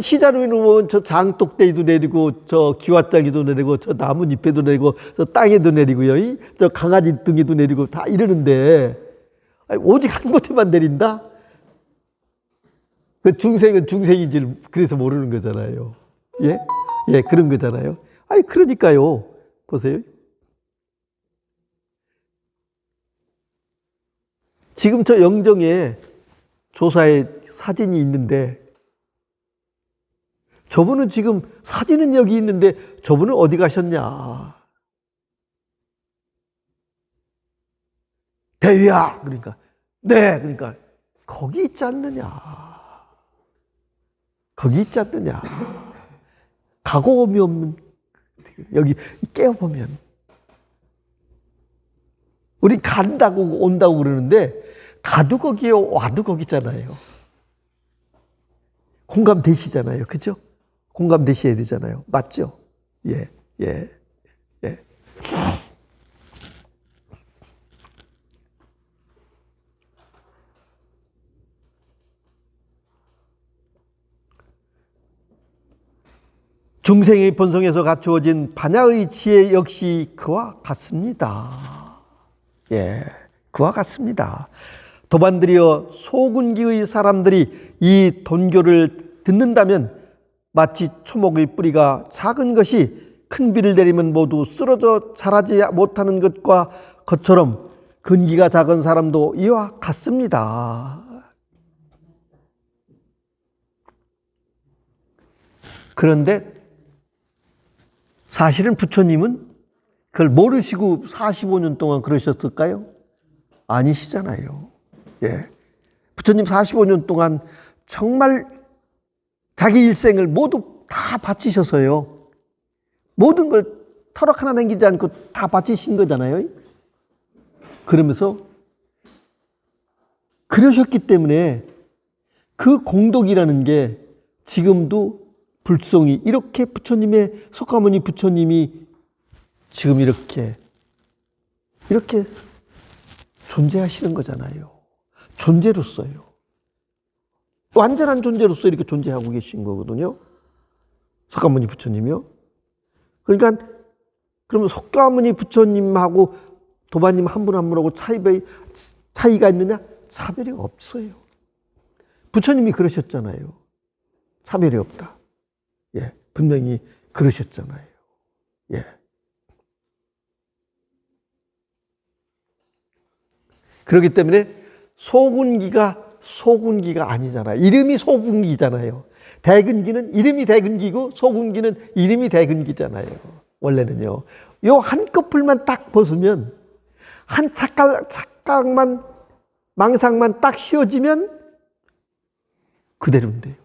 Speaker 1: 시자눈으로 보면 저 장독대기도 내리고, 저 기왓장이도 내리고, 저 나뭇잎에도 내리고, 저 땅에도 내리고요. 저 강아지 등에도 내리고 다 이러는데, 오직 한 곳에만 내린다? 그 중생은 중생인지 그래서 모르는 거잖아요. 예? 예, 그런 거잖아요. 그러니까요. 보세요. 지금 저 영정에 조사에 사진이 있는데, 저분은 지금 사진은 여기 있는데 저분은 어디 가셨냐? 대위야. 그러니까 네. 그러니까 거기 있지 않느냐? 거기 있지 않느냐? 가고음이 없는 여기 깨어보면 우리 간다고 온다고 그러는데 가도 거기요 와도 거기잖아요. 공감되시잖아요. 그죠? 공감되셔야 되잖아요. 맞죠? 예, 예, 예. 중생의 본성에서 갖추어진 반야의 지혜 역시 그와 같습니다. 예, 그와 같습니다. 도반들이여 소군기의 사람들이 이 돈교를 듣는다면 마치 초목의 뿌리가 작은 것이 큰 비를 내리면 모두 쓰러져 자라지 못하는 것처럼 근기가 작은 사람도 이와 같습니다. 그런데 사실은 부처님은 그걸 모르시고 45년 동안 그러셨을까요? 아니시잖아요. 예. 부처님 45년 동안 정말 자기 일생을 모두 다 바치셔서요. 모든 걸 털럭 하나 남기지 않고 다 바치신 거잖아요. 그러면서 그러셨기 때문에 그 공덕이라는 게 지금도 불성이 이렇게 부처님의 석가모니 부처님이 지금 이렇게 존재하시는 거잖아요. 존재로서요. 완전한 존재로서 이렇게 존재하고 계신 거거든요. 석가모니 부처님이요. 그러니까 그러면 석가모니 부처님하고 도반님 한 분 한 분하고 차이가 있느냐? 차별이 없어요. 부처님이 그러셨잖아요. 차별이 없다. 예, 분명히 그러셨잖아요. 예. 그렇기 때문에 소군기가 아니잖아요. 이름이 소군기잖아요. 대근기는 이름이 대근기고 소군기는 이름이 대근기잖아요. 원래는요. 요 한꺼풀만 딱 벗으면 한 착각만 망상만 딱 씌워지면 그대로인데요.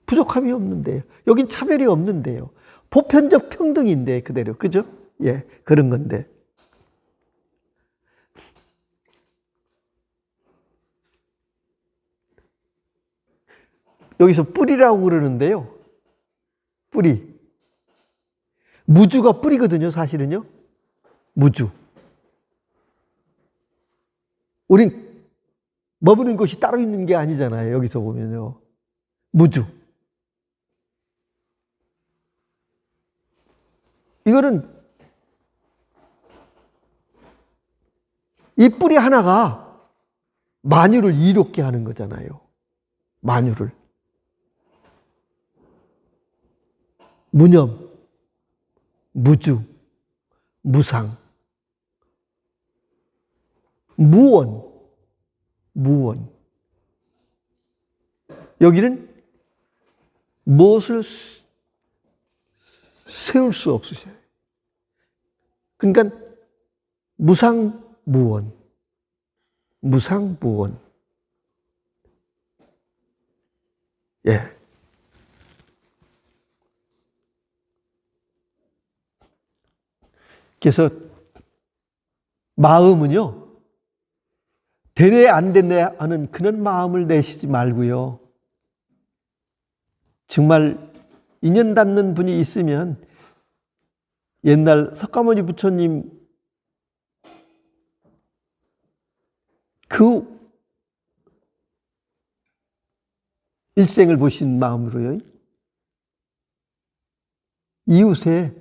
Speaker 1: 부족함이 없는데요. 여긴 차별이 없는데요. 보편적 평등인데 그대로. 그죠? 예, 그런 건데. 여기서 뿌리라고 그러는데요. 뿌리. 무주가 뿌리거든요, 사실은요. 무주. 우린 머무는 곳이 따로 있는 게 아니잖아요. 여기서 보면요. 무주. 이거는 이 뿌리 하나가 만유를 이롭게 하는 거잖아요. 만유를. 무념, 무주, 무상, 무원. 여기는 무엇을 세울 수 없으셔요. 그러니까 무상무원. 예. 그래서 마음은요, 되네 안 되네 하는 그런 마음을 내시지 말고요. 정말 인연 닿는 분이 있으면 옛날 석가모니 부처님 그 일생을 보신 마음으로요. 이웃에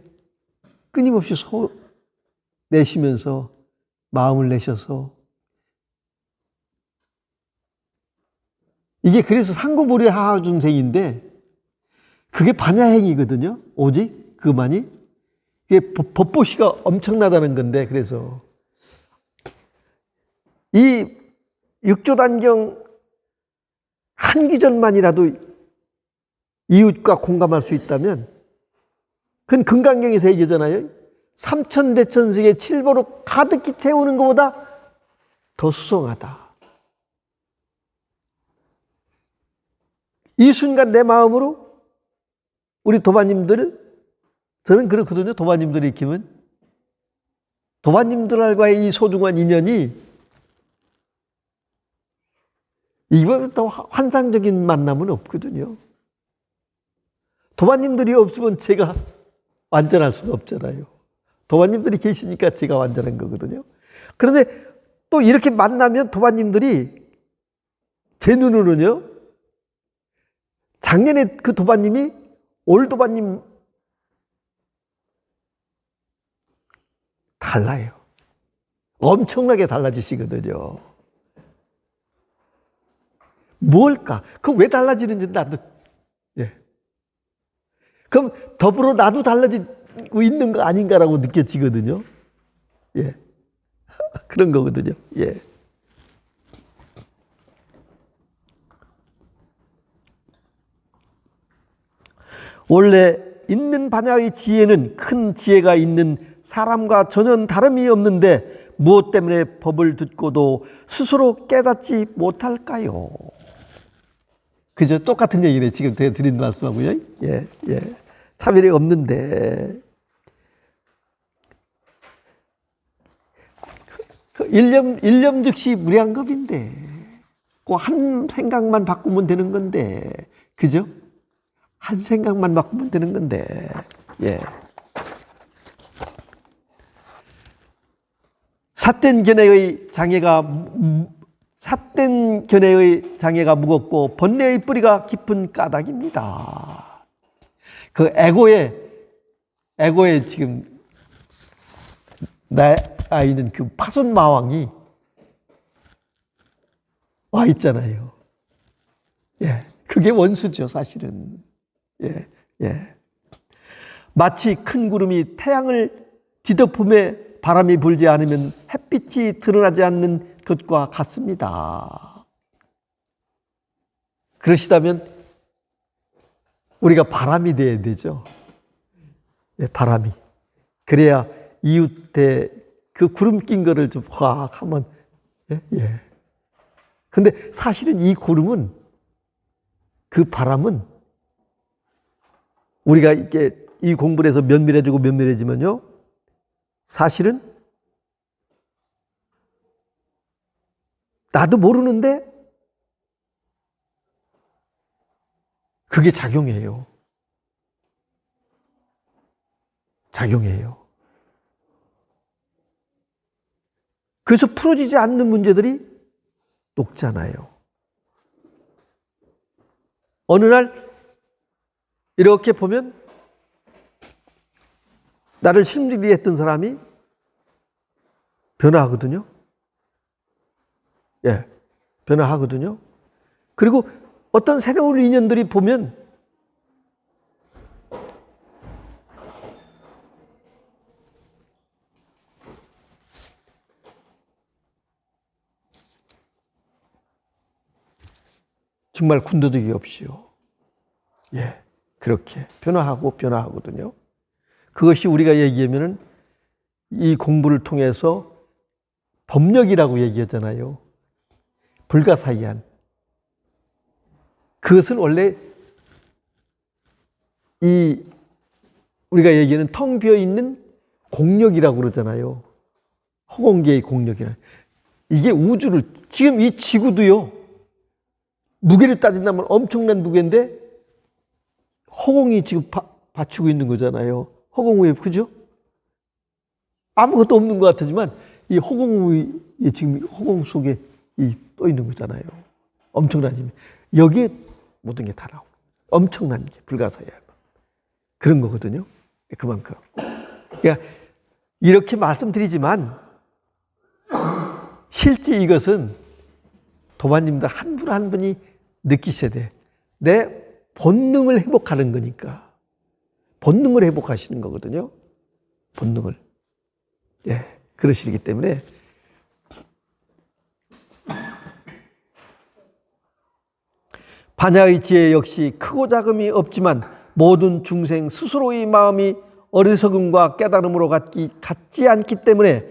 Speaker 1: 끊임없이 내시면서 마음을 내셔서 이게 그래서 상구보리 하하중생인데 그게 반야행이거든요. 오직 그만이 이게 법보시가 엄청나다는 건데 그래서 이 육조단경 한 기절만이라도 이웃과 공감할 수 있다면 그건 금강경에서 얘기하잖아요. 삼천대천세계 칠보로 가득히 채우는 것보다 더 수성하다. 이 순간 내 마음으로 우리 도반님들, 저는 그렇거든요. 도반님들이 익히면 도반님들과의 이 소중한 인연이 이거보다 환상적인 만남은 없거든요. 도반님들이 없으면 제가 완전할 수가 없잖아요. 도반님들이 계시니까 제가 완전한 거거든요. 그런데 또 이렇게 만나면 도반님들이 제 눈으로는요, 작년에 그 도반님이 올 도반님 달라요. 엄청나게 달라지시거든요. 뭘까? 그 왜 달라지는지 나도, 예. 그럼 더불어 나도 달라지고 있는 거 아닌가라고 느껴지거든요. 예. 그런 거거든요. 예. 원래 있는 반야의 지혜는 큰 지혜가 있는 사람과 전혀 다름이 없는데 무엇 때문에 법을 듣고도 스스로 깨닫지 못할까요? 그죠? 똑같은 얘기네. 지금 드린 말씀하고요. 예, 예. 차별이 없는데. 일념 즉시 무량겁인데. 그 한 생각만 바꾸면 되는 건데. 그죠? 한 생각만 바꾸면 되는 건데. 예. 삿된 견해의 장애가 무겁고 번뇌의 뿌리가 깊은 까닭입니다. 그 에고의 지금 나 아이는 그 파손 마왕이 와 있잖아요. 예, 그게 원수죠, 사실은. 예, 예. 마치 큰 구름이 태양을 뒤덮음에 바람이 불지 않으면 햇빛이 드러나지 않는 것과 같습니다. 그러시다면 우리가 바람이 돼야 되죠. 예, 바람이. 그래야 이웃에 그 구름 낀 거를 좀 확 하면, 예, 예. 근데 사실은 이 구름은, 그 바람은 우리가 이렇게 이 공부를 해서 면밀해지고 면밀해지면요, 사실은 나도 모르는데 그게 작용해요. 작용해요. 그래서 풀어지지 않는 문제들이 녹잖아요. 어느 날 이렇게 보면 나를 힘들게 했던 사람이 변화하거든요. 예, 변화하거든요. 그리고 어떤 새로운 인연들이 보면 정말 군더더기 없이요. 예, 그렇게 변화하거든요. 그것이 우리가 얘기하면은 이 공부를 통해서 법력이라고 얘기하잖아요. 불가사의한. 그것은 원래 우리가 얘기하는 텅 비어 있는 공력이라고 그러잖아요. 허공계의 공력이라. 이게 우주를, 지금 이 지구도요, 무게를 따진다면 엄청난 무게인데 허공이 지금 받치고 있는 거잖아요. 허공 위에, 그죠? 아무것도 없는 것 같지만 이 허공 위에, 지금 허공 속에 떠 있는 거잖아요. 엄청난 힘. 여기에 모든 게 다 나오고 엄청난 게 불가사의한 그런 거거든요. 그만큼. 그러니까 이렇게 말씀드리지만 실제 이것은 도반님들 한 분 한 분이 느끼셔야 돼. 내 본능을 회복하는 거니까. 본능을 회복하시는 거거든요. 본능을. 예, 그러시기 때문에 반야의 지혜 역시 크고 작음이 없지만 모든 중생 스스로의 마음이 어리석음과 깨달음으로 같지 않기 때문에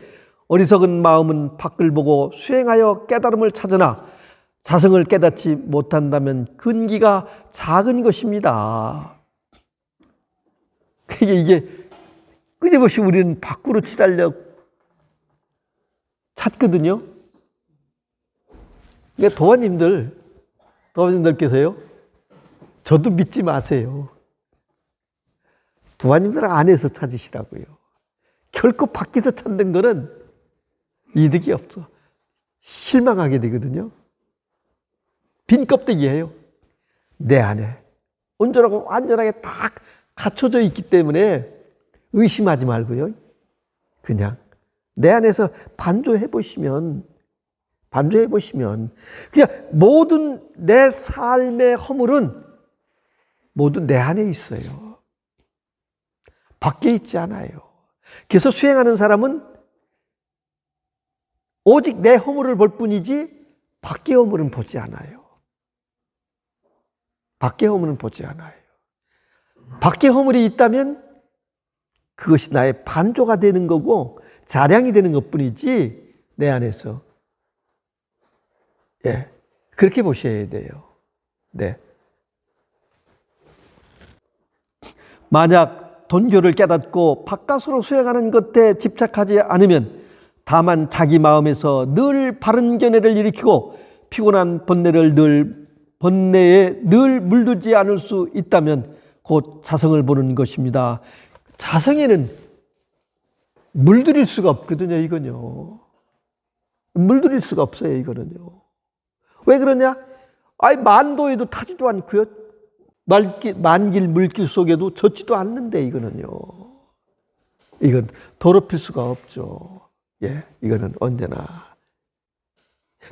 Speaker 1: 어리석은 마음은 밖을 보고 수행하여 깨달음을 찾으나 자성을 깨닫지 못한다면 근기가 작은 것입니다. 이게 끊임없이 우리는 밖으로 치달려 찾거든요. 그러니까 도화님들께서요, 저도 믿지 마세요. 도화님들 안에서 찾으시라고요. 결코 밖에서 찾는 거는 이득이 없어. 실망하게 되거든요. 빈 껍데기예요. 내 안에 온전하고 완전하게 다 갖춰져 있기 때문에 의심하지 말고요. 그냥 내 안에서 반조해 보시면 그냥 모든 내 삶의 허물은 모두 내 안에 있어요. 밖에 있지 않아요. 그래서 수행하는 사람은 오직 내 허물을 볼 뿐이지 밖의 허물은 보지 않아요. 밖의 허물은 보지 않아요. 밖의 허물이 있다면 그것이 나의 반조가 되는 거고 자량이 되는 것뿐이지 내 안에서. 예, 그렇게 보셔야 돼요. 네. 만약 돈교를 깨닫고 바깥으로 수행하는 것에 집착하지 않으면 다만 자기 마음에서 늘 바른 견해를 일으키고 피곤한 번뇌를 늘 번뇌에 늘 물들지 않을 수 있다면 곧 자성을 보는 것입니다. 자성에는 물들일 수가 없거든요. 이건요. 물들일 수가 없어요. 이거는요. 왜 그러냐? 아이 만도에도 타지도 않고요. 만길 물길 속에도 젖지도 않는데 이거는요. 이건 더럽힐 수가 없죠. 예, 이거는 언제나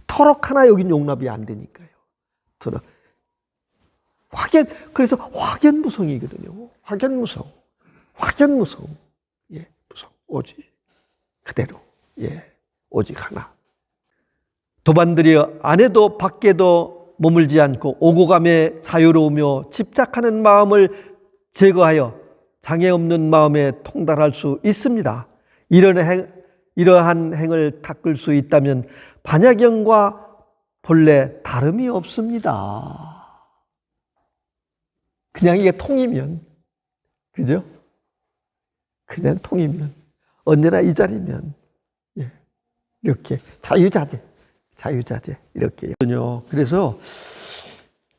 Speaker 1: 터럭 하나 여긴 용납이 안 되니까요. 그래서 확연무성이거든요. 확연무성. 예, 무성. 오직 그대로. 예, 오직 하나. 도반들이여 안에도 밖에도 머물지 않고 오고 감에 자유로우며 집착하는 마음을 제거하여 장애 없는 마음에 통달할 수 있습니다. 이러한 행을 닦을 수 있다면 반야경과 본래 다름이 없습니다. 그냥 이게 통이면, 그죠? 그냥 통이면, 언제나 이 자리면, 예, 이렇게 자유자재, 이렇게. 그래서,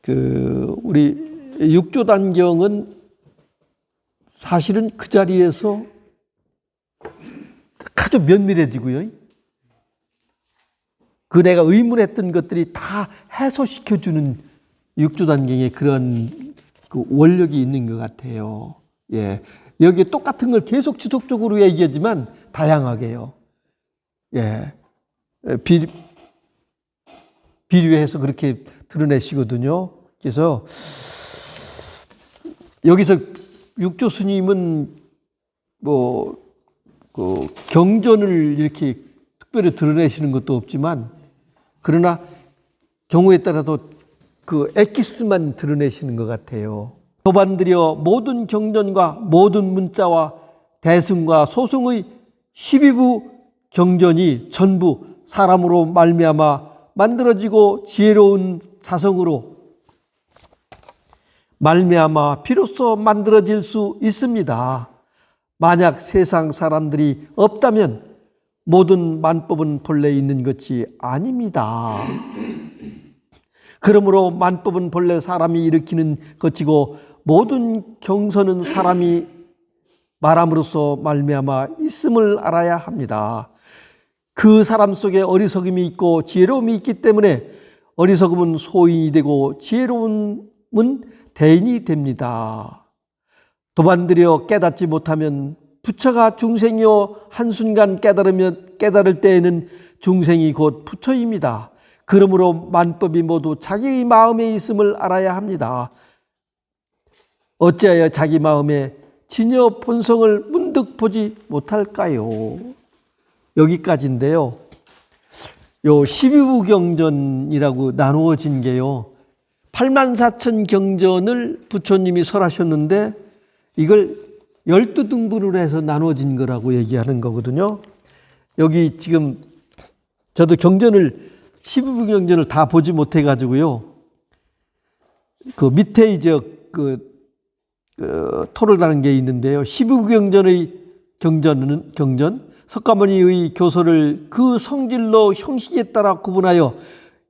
Speaker 1: 우리 육조단경은 사실은 그 자리에서 아주 면밀해지고요. 내가 의문했던 것들이 다 해소시켜주는 육조단경의 그런 원력이 있는 것 같아요. 예. 여기에 똑같은 걸 계속 지속적으로 얘기하지만 다양하게요. 예. 비례해서 그렇게 드러내시거든요. 그래서 여기서 육조 스님은 경전을 이렇게 특별히 드러내시는 것도 없지만, 그러나 경우에 따라서 엑기스만 드러내시는 것 같아요. 도반들여 모든 경전과 모든 문자와 대승과 소승의 12부 경전이 전부 사람으로 말미암아 만들어지고 지혜로운 자성으로 말미암아 비로소 만들어질 수 있습니다. 만약 세상 사람들이 없다면 모든 만법은 본래 있는 것이 아닙니다. 그러므로 만법은 본래 사람이 일으키는 것이고 모든 경선은 사람이 말함으로써 말미암아 있음을 알아야 합니다. 그 사람 속에 어리석음이 있고 지혜로움이 있기 때문에 어리석음은 소인이 되고 지혜로움은 대인이 됩니다. 도반들여 깨닫지 못하면 부처가 중생이요 한순간 깨달을 때에는 중생이 곧 부처입니다. 그러므로 만법이 모두 자기의 마음에 있음을 알아야 합니다. 어찌하여 자기 마음에 진여 본성을 문득 보지 못할까요? 여기까지인데요. 요 12부 경전이라고 나누어진 게요. 84,000 경전을 부처님이 설하셨는데 이걸 12등분으로 해서 나누어진 거라고 얘기하는 거거든요. 여기 지금 저도 12부 경전을 다 보지 못해 가지고요. 밑에 이제 토를 다는 게 있는데요. 12부 경전의 경전 석가모니의 교서를 그 성질로 형식에 따라 구분하여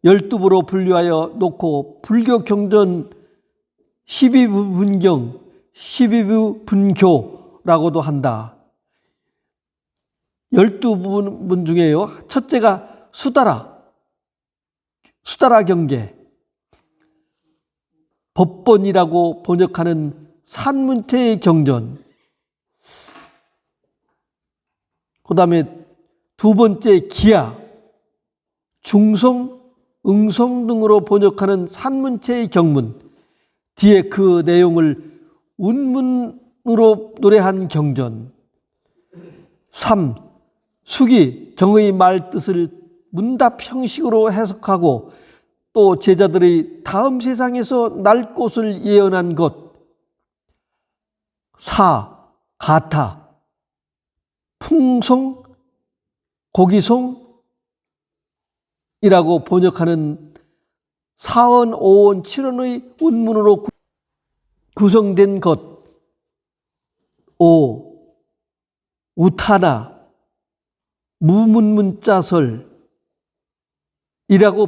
Speaker 1: 12부로 분류하여 놓고 불교 경전 12부 분경, 12부 분교라고도 한다. 12부분 중에요. 첫째가 수다라 경계, 법본이라고 번역하는 산문태의 경전, 그 다음에 두 번째 기야, 중성, 응성 등으로 번역하는 산문체의 경문, 뒤에 그 내용을 운문으로 노래한 경전. 3. 수기, 경의 말 뜻을 문답 형식으로 해석하고 또 제자들의 다음 세상에서 날 곳을 예언한 것. 4. 가타, 풍송, 고기송이라고 번역하는 4원, 5원, 7원의 운문으로 구성된 것. 5. 우타나, 무문문자설이라고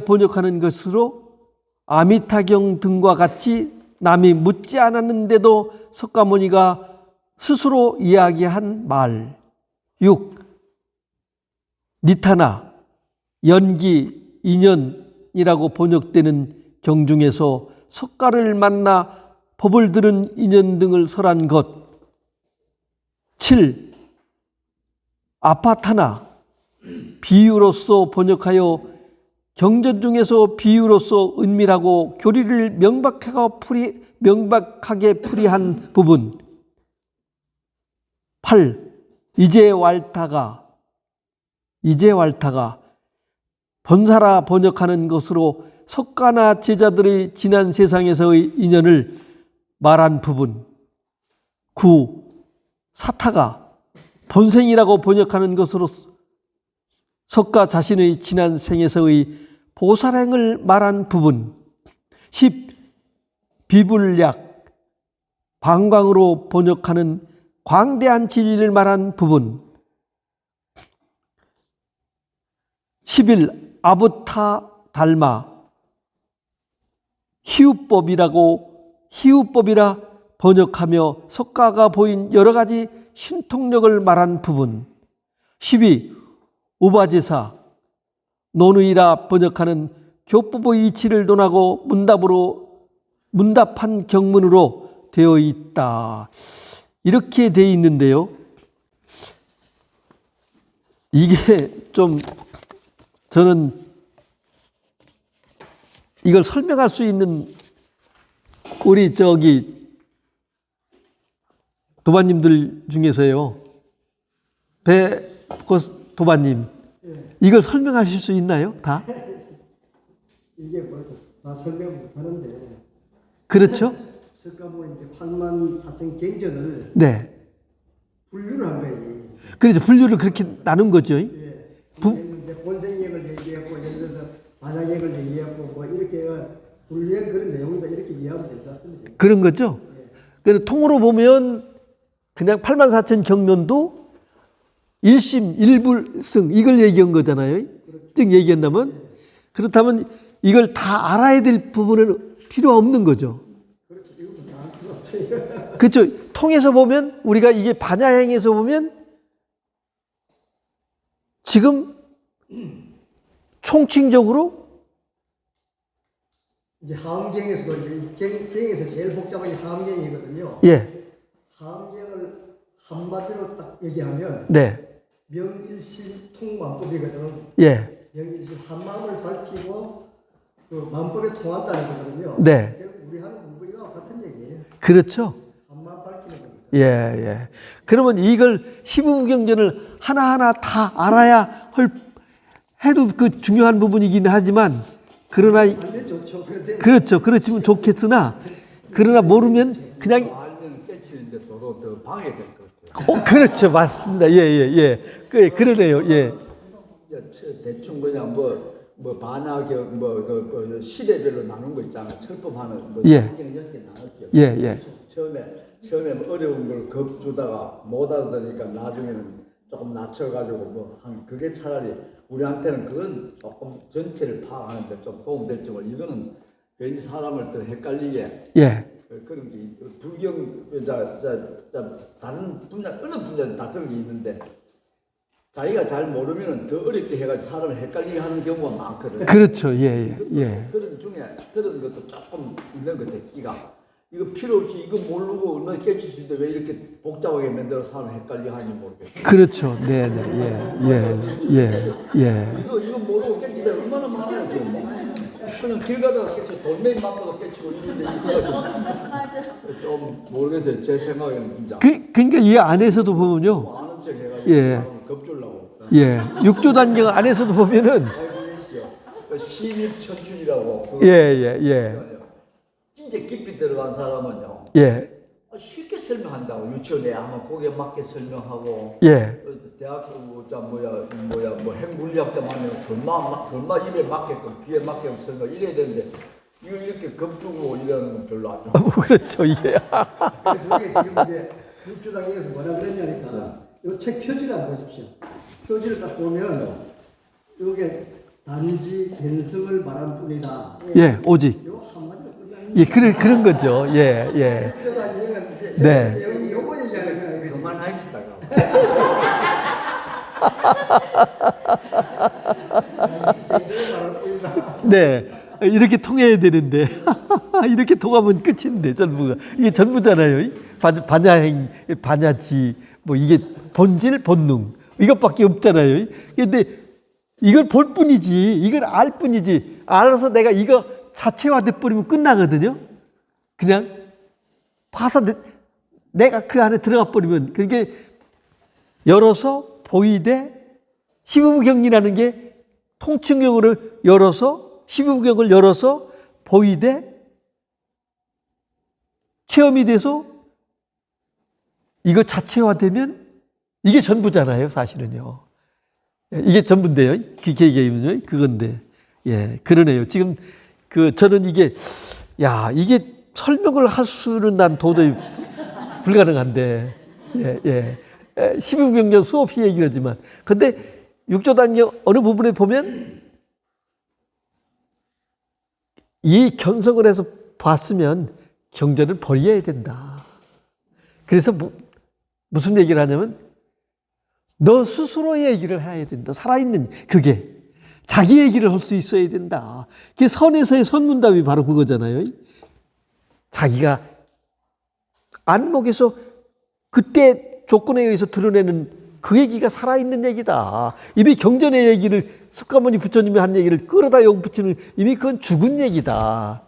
Speaker 1: 번역하는 것으로 아미타경 등과 같이 남이 묻지 않았는데도 석가모니가 스스로 이야기한 말. 6. 니타나, 연기, 인연이라고 번역되는 경중에서 석가를 만나 법을 들은 인연 등을 설한 것. 7. 아파타나, 비유로서 번역하여 경전 중에서 비유로서 은밀하고 교리를 명백하게 풀이한 부분. 8. 이제 왈타가 번사라 번역하는 것으로 석가나 제자들의 지난 세상에서의 인연을 말한 부분. 9. 사타가 본생이라고 번역하는 것으로 석가 자신의 지난 생에서의 보살행을 말한 부분. 10. 비불약, 방광으로 번역하는 광대한 진리를 말한 부분. 11. 아부타 달마, 희우법이라 번역하며 석가가 보인 여러 가지 신통력을 말한 부분. 12. 우바제사, 논의라 번역하는 교법의 이치를 논하고 문답한 경문으로 되어 있다. 이렇게 되어 있는데요. 이게 좀 저는 이걸 설명할 수 있는 우리 도반님들 중에서요. 도반님, 이걸 설명하실 수 있나요? 다?
Speaker 2: 이게 다 설명 못하는데.
Speaker 1: 그렇죠?
Speaker 2: 석가모니 이제 84,000 경전을
Speaker 1: 네.
Speaker 2: 분류를 한 거예요.
Speaker 1: 그렇죠. 분류를 그렇게 나눈 거죠.
Speaker 2: 예. 본생액을 얘기했고, 예를 들어서 반야액을 얘기했고, 뭐 이렇게 분류한 그런 내용이다 이렇게 이해하면 될 것 같습니다.
Speaker 1: 그런 거죠. 그래서 통으로 보면 그냥 84,000 경론도 1심 1불승 이걸 얘기한 거잖아요. 즉 얘기한다면 그렇다면 이걸 다 알아야 될 부분은 필요 없는 거죠.
Speaker 2: 그렇죠. 이거 다알 수가 없어요.
Speaker 1: 그렇죠. 통해서 보면 우리가 이게 반야행에서 보면 지금 총칭적으로
Speaker 2: 이제 하음경에서도 이제 경에서 제일 복잡한 게 하음경이거든요.
Speaker 1: 예.
Speaker 2: 하음경을 한마디로 딱 얘기하면
Speaker 1: 네.
Speaker 2: 명일신통만법이거든.
Speaker 1: 예.
Speaker 2: 명일신 한마음을 밝히고 그 만법에 통한다는 거거든요.
Speaker 1: 네.
Speaker 2: 우리 하는 공부와 같은 얘기예요.
Speaker 1: 그렇죠.
Speaker 2: 한마음 밝히는 겁니다.
Speaker 1: 예, 예. 그러면 이걸 시부부경전을 하나하나 다 알아야 해도 그 중요한 부분이긴 하지만 그러나
Speaker 2: 알면 좋죠.
Speaker 1: 그렇죠. 그렇지만 좋겠으나 그러나 모르면 그냥
Speaker 3: 알면 깨치는데 도로 더 방해될 것 같아요.
Speaker 1: 그렇죠. 맞습니다. 예, 예, 예. 그러네요. 예.
Speaker 3: 대충 그냥 뭐 반하경 그 시대별로 나눈 거 있잖아. 철법하는 뭐
Speaker 1: 예.
Speaker 3: 6개 나눴죠.
Speaker 1: 예, 예.
Speaker 3: 처음에 어려운 걸 겁 주다가 못 알아들으니까 나중에는 조금 낮춰가지고 뭐 한 그게 차라리 우리한테는 그건 조금 전체를 파악하는데 좀 도움될지만 이거는 괜히 사람을 더 헷갈리게
Speaker 1: 예.
Speaker 3: 그런 게 불경 다른 분야 어느 분야는 다 그런 게 있는데 자기가 잘 모르면은 더 어렵게 해가지고 사람을 헷갈리게 하는 경우가 많거든요.
Speaker 1: 그렇죠. 예, 예. 예.
Speaker 3: 그런 중에 그런 것도 조금 있는 것 같아요. 이거 필요 없이 이거 모르고 너 깨칠 수 있는데 왜 이렇게 복잡하게 만들어 사람 헷갈리게 하는지 모르겠어요.
Speaker 1: 그렇죠. 네, 네. 예. 예. 예.
Speaker 3: 이거 모르고 깨치다 얼마나 많아요 지금 뭐. 그냥 길 가다가 깨치 돌멩이 맞고도 깨치고 이런데 이거 좀 모르겠어요. 제 생각에는 진짜.
Speaker 1: 그러니까 이 안에서도 보면요.
Speaker 3: 아는 척 해가지고
Speaker 1: 예.
Speaker 3: 겁주려고.
Speaker 1: 예. 육조 단경 안에서도 보면은
Speaker 3: 신입천춘이라고.
Speaker 1: 예, 예, 예.
Speaker 3: 진짜 깊이 들어간 사람은요.
Speaker 1: 예.
Speaker 3: 쉽게 설명한다고. 유치원에 아마 거기에 맞게 설명하고.
Speaker 1: 예.
Speaker 3: 대학교 뭐 핵물리학자만은 얼마 입에 맞게끔 귀에 맞게끔 설명 이래야 되는데 이거 이렇게 겁주고 이러는 건 별로 안 좋아.
Speaker 1: 그렇죠. 예.
Speaker 2: 그래서 이게 지금 이제 육조당에서 뭐라 그랬냐니까 이 책 표지를 한번 보십시오. 표지를 딱 보면 이게 단지 견성을 말한 뿐이다.
Speaker 1: 예, 오직.
Speaker 2: 요
Speaker 1: 예, 그런 거죠. 예, 예.
Speaker 2: 육조단 예언
Speaker 1: 네.
Speaker 2: 여기 요거 얘기하는 거야. 그지?
Speaker 3: 그만합시다.
Speaker 1: 네. 이렇게 통해야 되는데 이렇게 통하면 끝인데 전부가 이게 전부잖아요. 반야행, 반야지 뭐 이게 본질, 본능 이것밖에 없잖아요. 근데 이걸 볼 뿐이지, 이걸 알 뿐이지. 알아서 내가 이거 자체화돼 버리면 끝나거든요. 그냥 봐서 내가 그 안에 들어가 버리면 그게 열어서 보이되 십부경이라는 게 통칭형으로 열어서 십부경을 열어서 보이되 체험이 돼서 이거 자체화되면 이게 전부잖아요, 사실은요. 이게 전부인데요. 기계개념은요, 그건데. 예, 그러네요. 지금 저는 이게 설명을 할 수는 난 도저히 불가능한데, 예. 12부경전 수없이 얘기를 하지만, 근데 육조단경 어느 부분에 보면 이 견성을 해서 봤으면 경전을 버려야 된다. 그래서 무슨 얘기를 하냐면, 너 스스로 얘기를 해야 된다. 살아있는 그게. 자기 얘기를 할 수 있어야 된다. 그게 선에서의 선문답이 바로 그거잖아요. 자기가 안목에서 그때 조건에 의해서 드러내는 그 얘기가 살아있는 얘기다. 이미 경전의 얘기를 석가모니 부처님이 한 얘기를 끌어다 여기 붙이는 이미 그건 죽은 얘기다.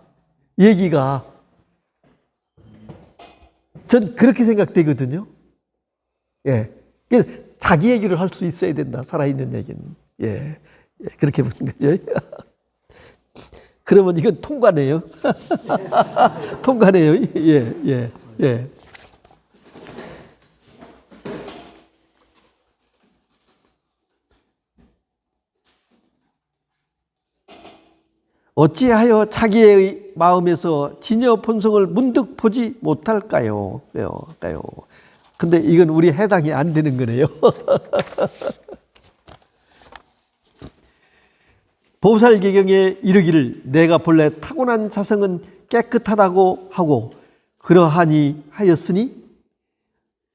Speaker 1: 얘기가. 전 그렇게 생각되거든요. 예. 그래서 자기 얘기를 할 수 있어야 된다. 살아있는 얘기는. 예. 그렇게 보는 거죠. 그러면 이건 통과네요. 통과네요. 예. 어찌하여 자기의 마음에서 진여 본성을 문득 보지 못할까요? 근데 이건 우리 해당이 안 되는 거네요. 보살개경에 이르기를 내가 본래 타고난 자성은 깨끗하다고 하고 그러하니 하였으니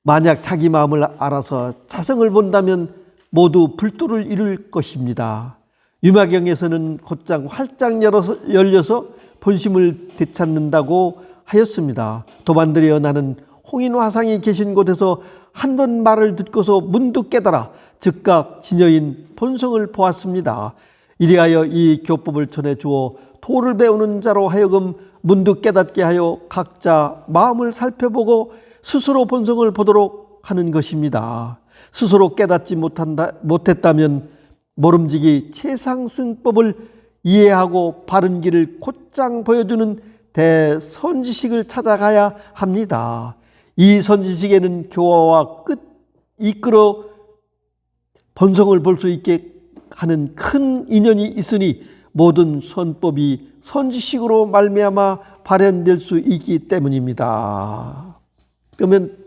Speaker 1: 만약 자기 마음을 알아서 자성을 본다면 모두 불도를 이룰 것입니다. 유마경에서는 곧장 활짝 열려서 본심을 되찾는다고 하였습니다. 도반들이여 나는 홍인화상이 계신 곳에서 한 번 말을 듣고서 문득 깨달아 즉각 진여인 본성을 보았습니다. 이리하여 이 교법을 전해주어 도를 배우는 자로 하여금 문득 깨닫게 하여 각자 마음을 살펴보고 스스로 본성을 보도록 하는 것입니다. 스스로 깨닫지 못했다면 모름지기 최상승법을 이해하고 바른 길을 곧장 보여주는 대선지식을 찾아가야 합니다. 이 선지식에는 교화와 끝 이끌어 본성을 볼 수 있게 하는 큰 인연이 있으니 모든 선법이 선지식으로 말미암아 발현될 수 있기 때문입니다. 그러면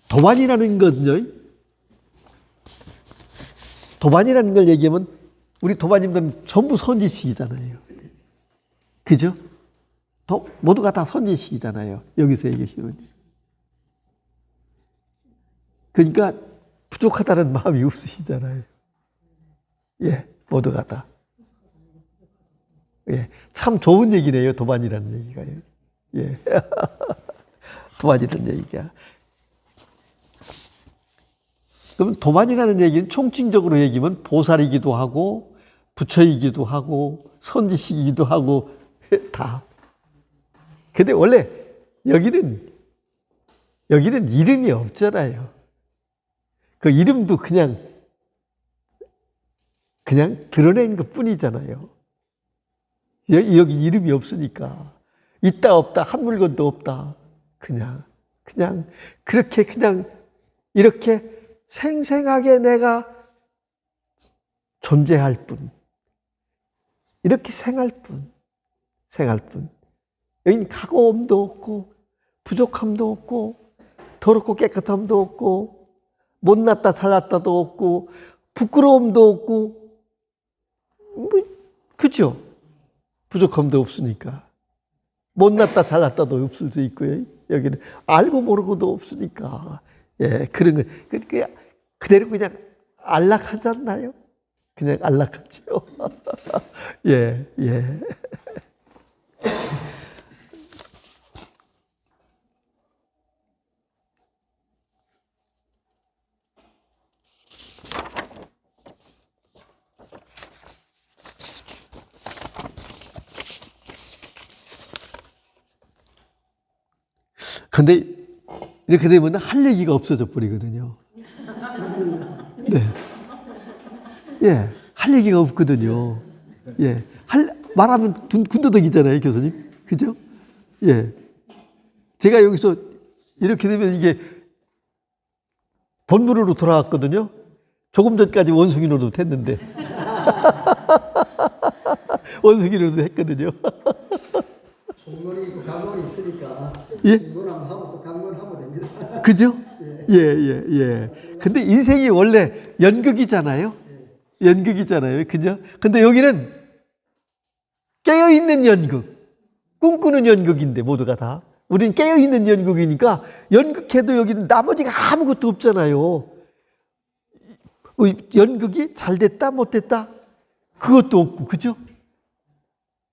Speaker 1: 도반이라는 건요. 도반이라는 걸 얘기하면 우리 도반님들은 전부 선지식이잖아요. 그죠? 모두가 다 선지식이잖아요. 여기서 얘기하시면. 그러니까 부족하다는 마음이 없으시잖아요. 예, 모두가 다. 예, 참 좋은 얘기네요. 도반이라는 얘기가요. 예, 도반이라는 얘기가. 그럼 도반이라는 얘기는 총칭적으로 얘기하면 보살이기도 하고 부처이기도 하고 선지식이기도 하고 다. 근데 원래 여기는 이름이 없잖아요. 그 이름도 그냥 드러낸 것 뿐이잖아요. 여기 이름이 없으니까. 있다 없다 한 물건도 없다. 그냥 그렇게 이렇게 생생하게 내가 존재할 뿐. 이렇게 생할 뿐. 여기는 가고움도 없고 부족함도 없고 더럽고 깨끗함도 없고 못났다 잘났다도 없고 부끄러움도 없고 그죠? 부족함도 없으니까. 못났다 잘났다도 없을 수 있고요. 여기는 알고 모르고도 없으니까. 예, 그런 거. 그대로 그냥 안락하지 않나요? 그냥 안락하죠. 예, 예. 근데 이렇게 되면 할 얘기가 없어져 버리거든요. 네. 예, 할 얘기가 없거든요. 예, 말하면 군더더기잖아요, 교수님. 그죠? 예. 제가 여기서 이렇게 되면 이게 본문으로 돌아왔거든요. 조금 전까지 원숭이 노릇 했는데. 원숭이 노릇 했거든요.
Speaker 2: 총론이 있고 강론이 있으니까
Speaker 1: 예?
Speaker 2: 총론하면 하고 또 강론하면 됩니다.
Speaker 1: 그죠? 예, 예, 예. 근데 인생이 원래 연극이잖아요. 연극이잖아요. 그죠? 근데 여기는 깨어있는 연극, 꿈꾸는 연극인데 모두가 다. 우리는 깨어있는 연극이니까 연극해도 여기는 나머지가 아무것도 없잖아요. 연극이 잘 됐다 못됐다 그것도 없고 그죠?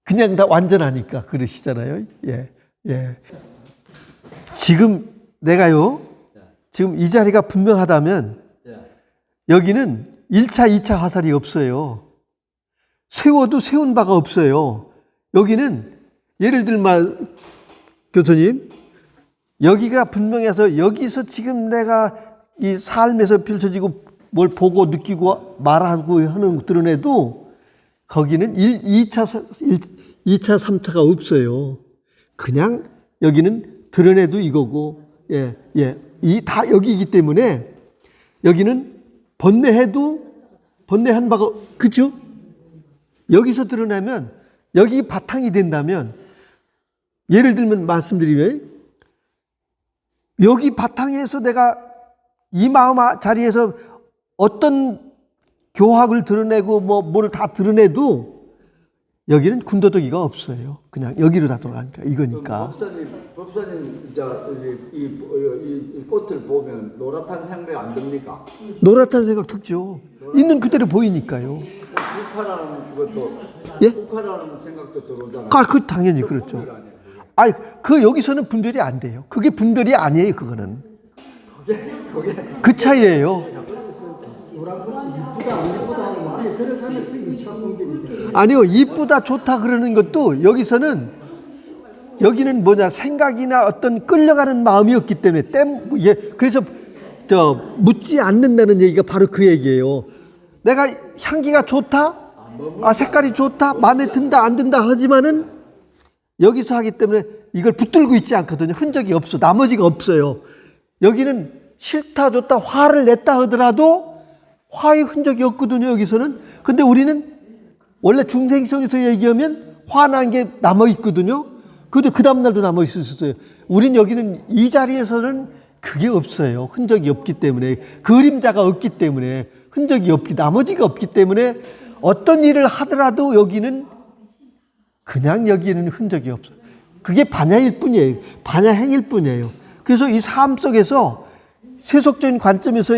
Speaker 1: 그냥 다 완전하니까 그러시잖아요. 예, 예. 지금 내가요, 지금 이 자리가 분명하다면 여기는 1차, 2차 화살이 없어요. 세워도 세운 바가 없어요. 여기는 예를 들면 교수님, 여기가 분명해서 여기서 지금 내가 이 삶에서 펼쳐지고 뭘 보고 느끼고 말하고 하는 드러내도 거기는 2차, 3차가 없어요. 그냥 여기는 드러내도 이거고, 예, 예. 다 여기이기 때문에 여기는 번뇌한 바가, 그죠? 여기서 드러내면 여기 바탕이 된다면 예를 들면 말씀드리면 여기 바탕에서 내가 이 마음 자리에서 어떤 교학을 드러내고 뭘 다 드러내도 여기는 군더더기가 없어요. 그냥 여기로 다 돌아가니까 이거니까.
Speaker 3: 법사님 이 꽃을 보면 노랗다는 생각이 안 듭니까?
Speaker 1: 노랗다는 생각 듣죠. 있는 그대로 보이니까요.
Speaker 3: 국화라는 그것도
Speaker 1: 예?
Speaker 3: 국화라는 생각도 들어오잖아요.
Speaker 1: 그 당연히 그렇죠. 여기서는 분별이 안 돼요. 그게 분별이 아니에요. 그거는. 그 차이예요.
Speaker 2: 노란 꽃이 이쁘다 안 이쁘다 하고 마음에 들어가는 그 2차 분별인데
Speaker 1: 아니요, 이쁘다 좋다 그러는 것도 여기는 뭐냐 생각이나 어떤 끌려가는 마음이었기 때문에 그래서 묻지 않는다는 얘기가 바로 그 얘기예요. 내가 향기가 좋다, 색깔이 좋다, 마음에 든다 안 든다 하지만은 여기서 하기 때문에 이걸 붙들고 있지 않거든요. 흔적이 없어, 나머지가 없어요. 여기는 싫다 좋다 화를 냈다 하더라도 화의 흔적이 없거든요. 여기서는. 근데 우리는 원래 중생성에서 얘기하면 화난 게 남아 있거든요. 그래도 그 다음날도 남아 있었어요. 우린 여기는 이 자리에서는 그게 없어요. 흔적이 없기 때문에, 그림자가 없기 때문에, 흔적이 없기, 나머지가 없기 때문에 어떤 일을 하더라도 여기는 흔적이 없어요. 그게 반야일 뿐이에요. 반야행일 뿐이에요. 그래서 이 삶 속에서 세속적인 관점에서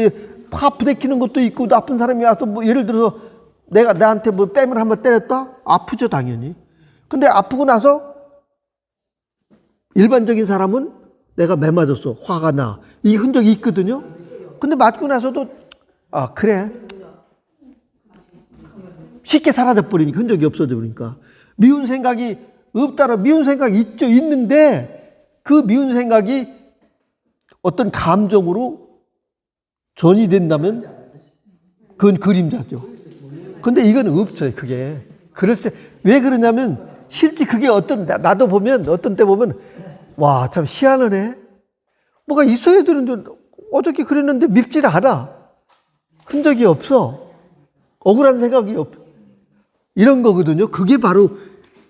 Speaker 1: 화 부대끼는 것도 있고, 나쁜 사람이 와서 예를 들어서 내가 나한테 뺨을 한번 때렸다? 아프죠, 당연히. 근데 아프고 나서 일반적인 사람은 내가 매 맞았어. 화가 나. 이 흔적이 있거든요. 근데 맞고 나서도 그래. 쉽게 사라져버리니까 흔적이 없어져 버리니까. 미운 생각이 없다라 미운 생각이 있죠. 있는데 그 미운 생각이 어떤 감정으로 전이 된다면 그건 그림자죠. 근데 이건 없어요. 그게. 그래서 왜 그러냐면 실제 그게 나도 보면 어떤 때 보면 와, 참 희한하네. 뭐가 있어야 되는데 어저께 그랬는데 밉질 않아. 흔적이 없어. 억울한 생각이 없어. 이런 거거든요. 그게 바로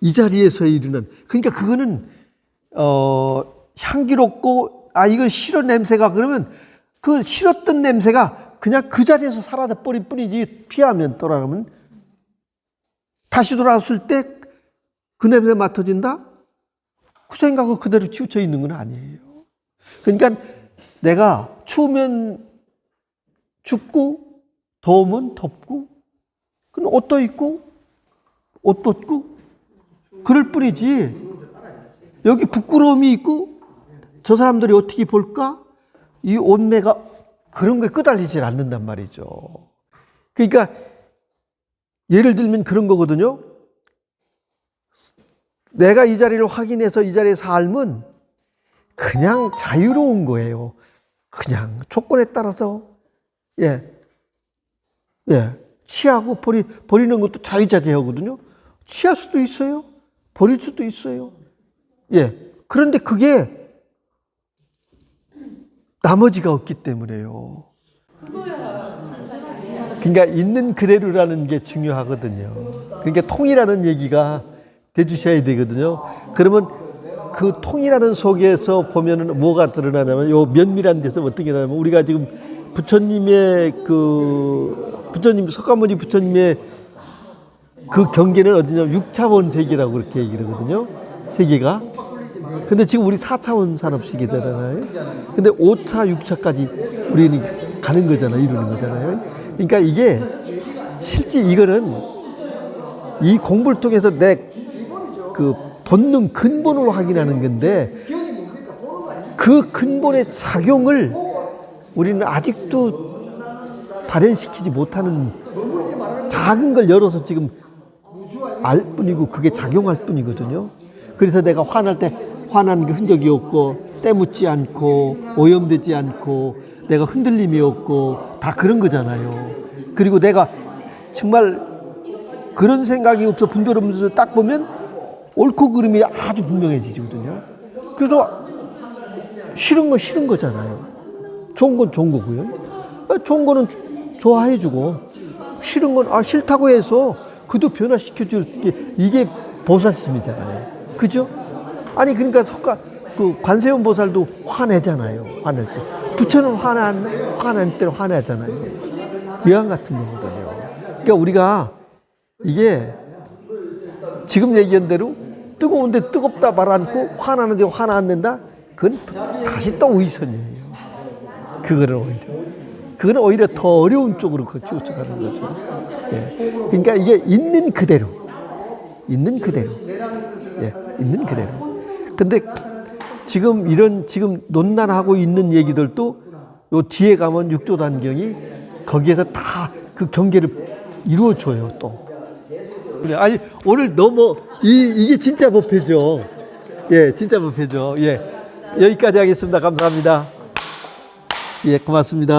Speaker 1: 이 자리에서 일어난. 그러니까 그거는 향기롭고 이건 싫은 냄새가 그러면 그 싫었던 냄새가 그냥 그 자리에서 사라져 버릴 뿐이지 피하면 돌아가면 다시 돌아왔을 때 그 냄새 맡아진다? 그 생각은 그대로 치우쳐 있는 건 아니에요. 그러니까 내가 추우면 춥고 더우면 덥고 그럼 옷도 입고 옷 벗고 그럴 뿐이지 여기 부끄러움이 있고 저 사람들이 어떻게 볼까? 이 온매가 그런 거에 끄달리질 않는단 말이죠. 그러니까 예를 들면 그런 거거든요. 내가 이 자리를 확인해서 이 자리의 삶은 그냥 자유로운 거예요. 그냥 조건에 따라서 취하고 버리는 것도 자유자재하거든요. 취할 수도 있어요. 버릴 수도 있어요. 그런데 그게 나머지가 없기 때문에요. 그러니까 있는 그대로라는 게 중요하거든요. 그러니까 통이라는 얘기가 돼주셔야 되거든요. 그러면 그 통이라는 속에서 보면은 뭐가 드러나냐면 요 면밀한 데서 어떻게 나냐면 우리가 지금 부처님의 부처님 석가모니 부처님의 그 경계는 어디냐 6차원 세계라고 그렇게 얘기를 하거든요. 세계가. 근데 지금 우리 4차원 산업시계잖아요. 근데 5차, 6차까지 우리는 가는 거잖아요. 이루는 거잖아요. 그러니까 이게 실제 이거는 이 공부를 통해서 내 그 본능 근본으로 확인하는 건데 그 근본의 작용을 우리는 아직도 발현시키지 못하는 작은 걸 열어서 지금 알 뿐이고 그게 작용할 뿐이거든요. 그래서 내가 화날 때 화난 게 흔적이 없고 때묻지 않고 오염되지 않고 내가 흔들림이 없고 다 그런 거잖아요. 그리고 내가 정말 그런 생각이 없어 분별하면서 딱 보면 옳고 그름이 아주 분명해지거든요. 그래서 싫은 건 싫은 거잖아요. 좋은 건 좋은 거고요. 좋은 거는 좋아해주고 싫은 건 싫다고 해서 그도 변화시켜줄 이게 보살심이잖아요. 그죠? 아니 그러니까 그 관세음 보살도 화내잖아요. 화낼 때. 부처는 화낼 때 화내잖아요. 이와 같은 거거든요. 그러니까 우리가 이게 지금 얘기한 대로 뜨거운데 뜨겁다 말 않고 화나는데 화나 안 낸다? 그건 다시 또 의선이에요. 그거는 오히려 더 어려운 쪽으로 쫓아가는 거죠. 그러니까 이게 있는 그대로. 있는 그대로. 근데 지금 논란하고 있는 얘기들도 요 뒤에 가면 육조단경이 거기에서 다 그 경계를 이루어줘요, 또. 아니, 오늘 너무, 이게 진짜 법회죠. 진짜 법회죠. 여기까지 하겠습니다. 감사합니다. 고맙습니다.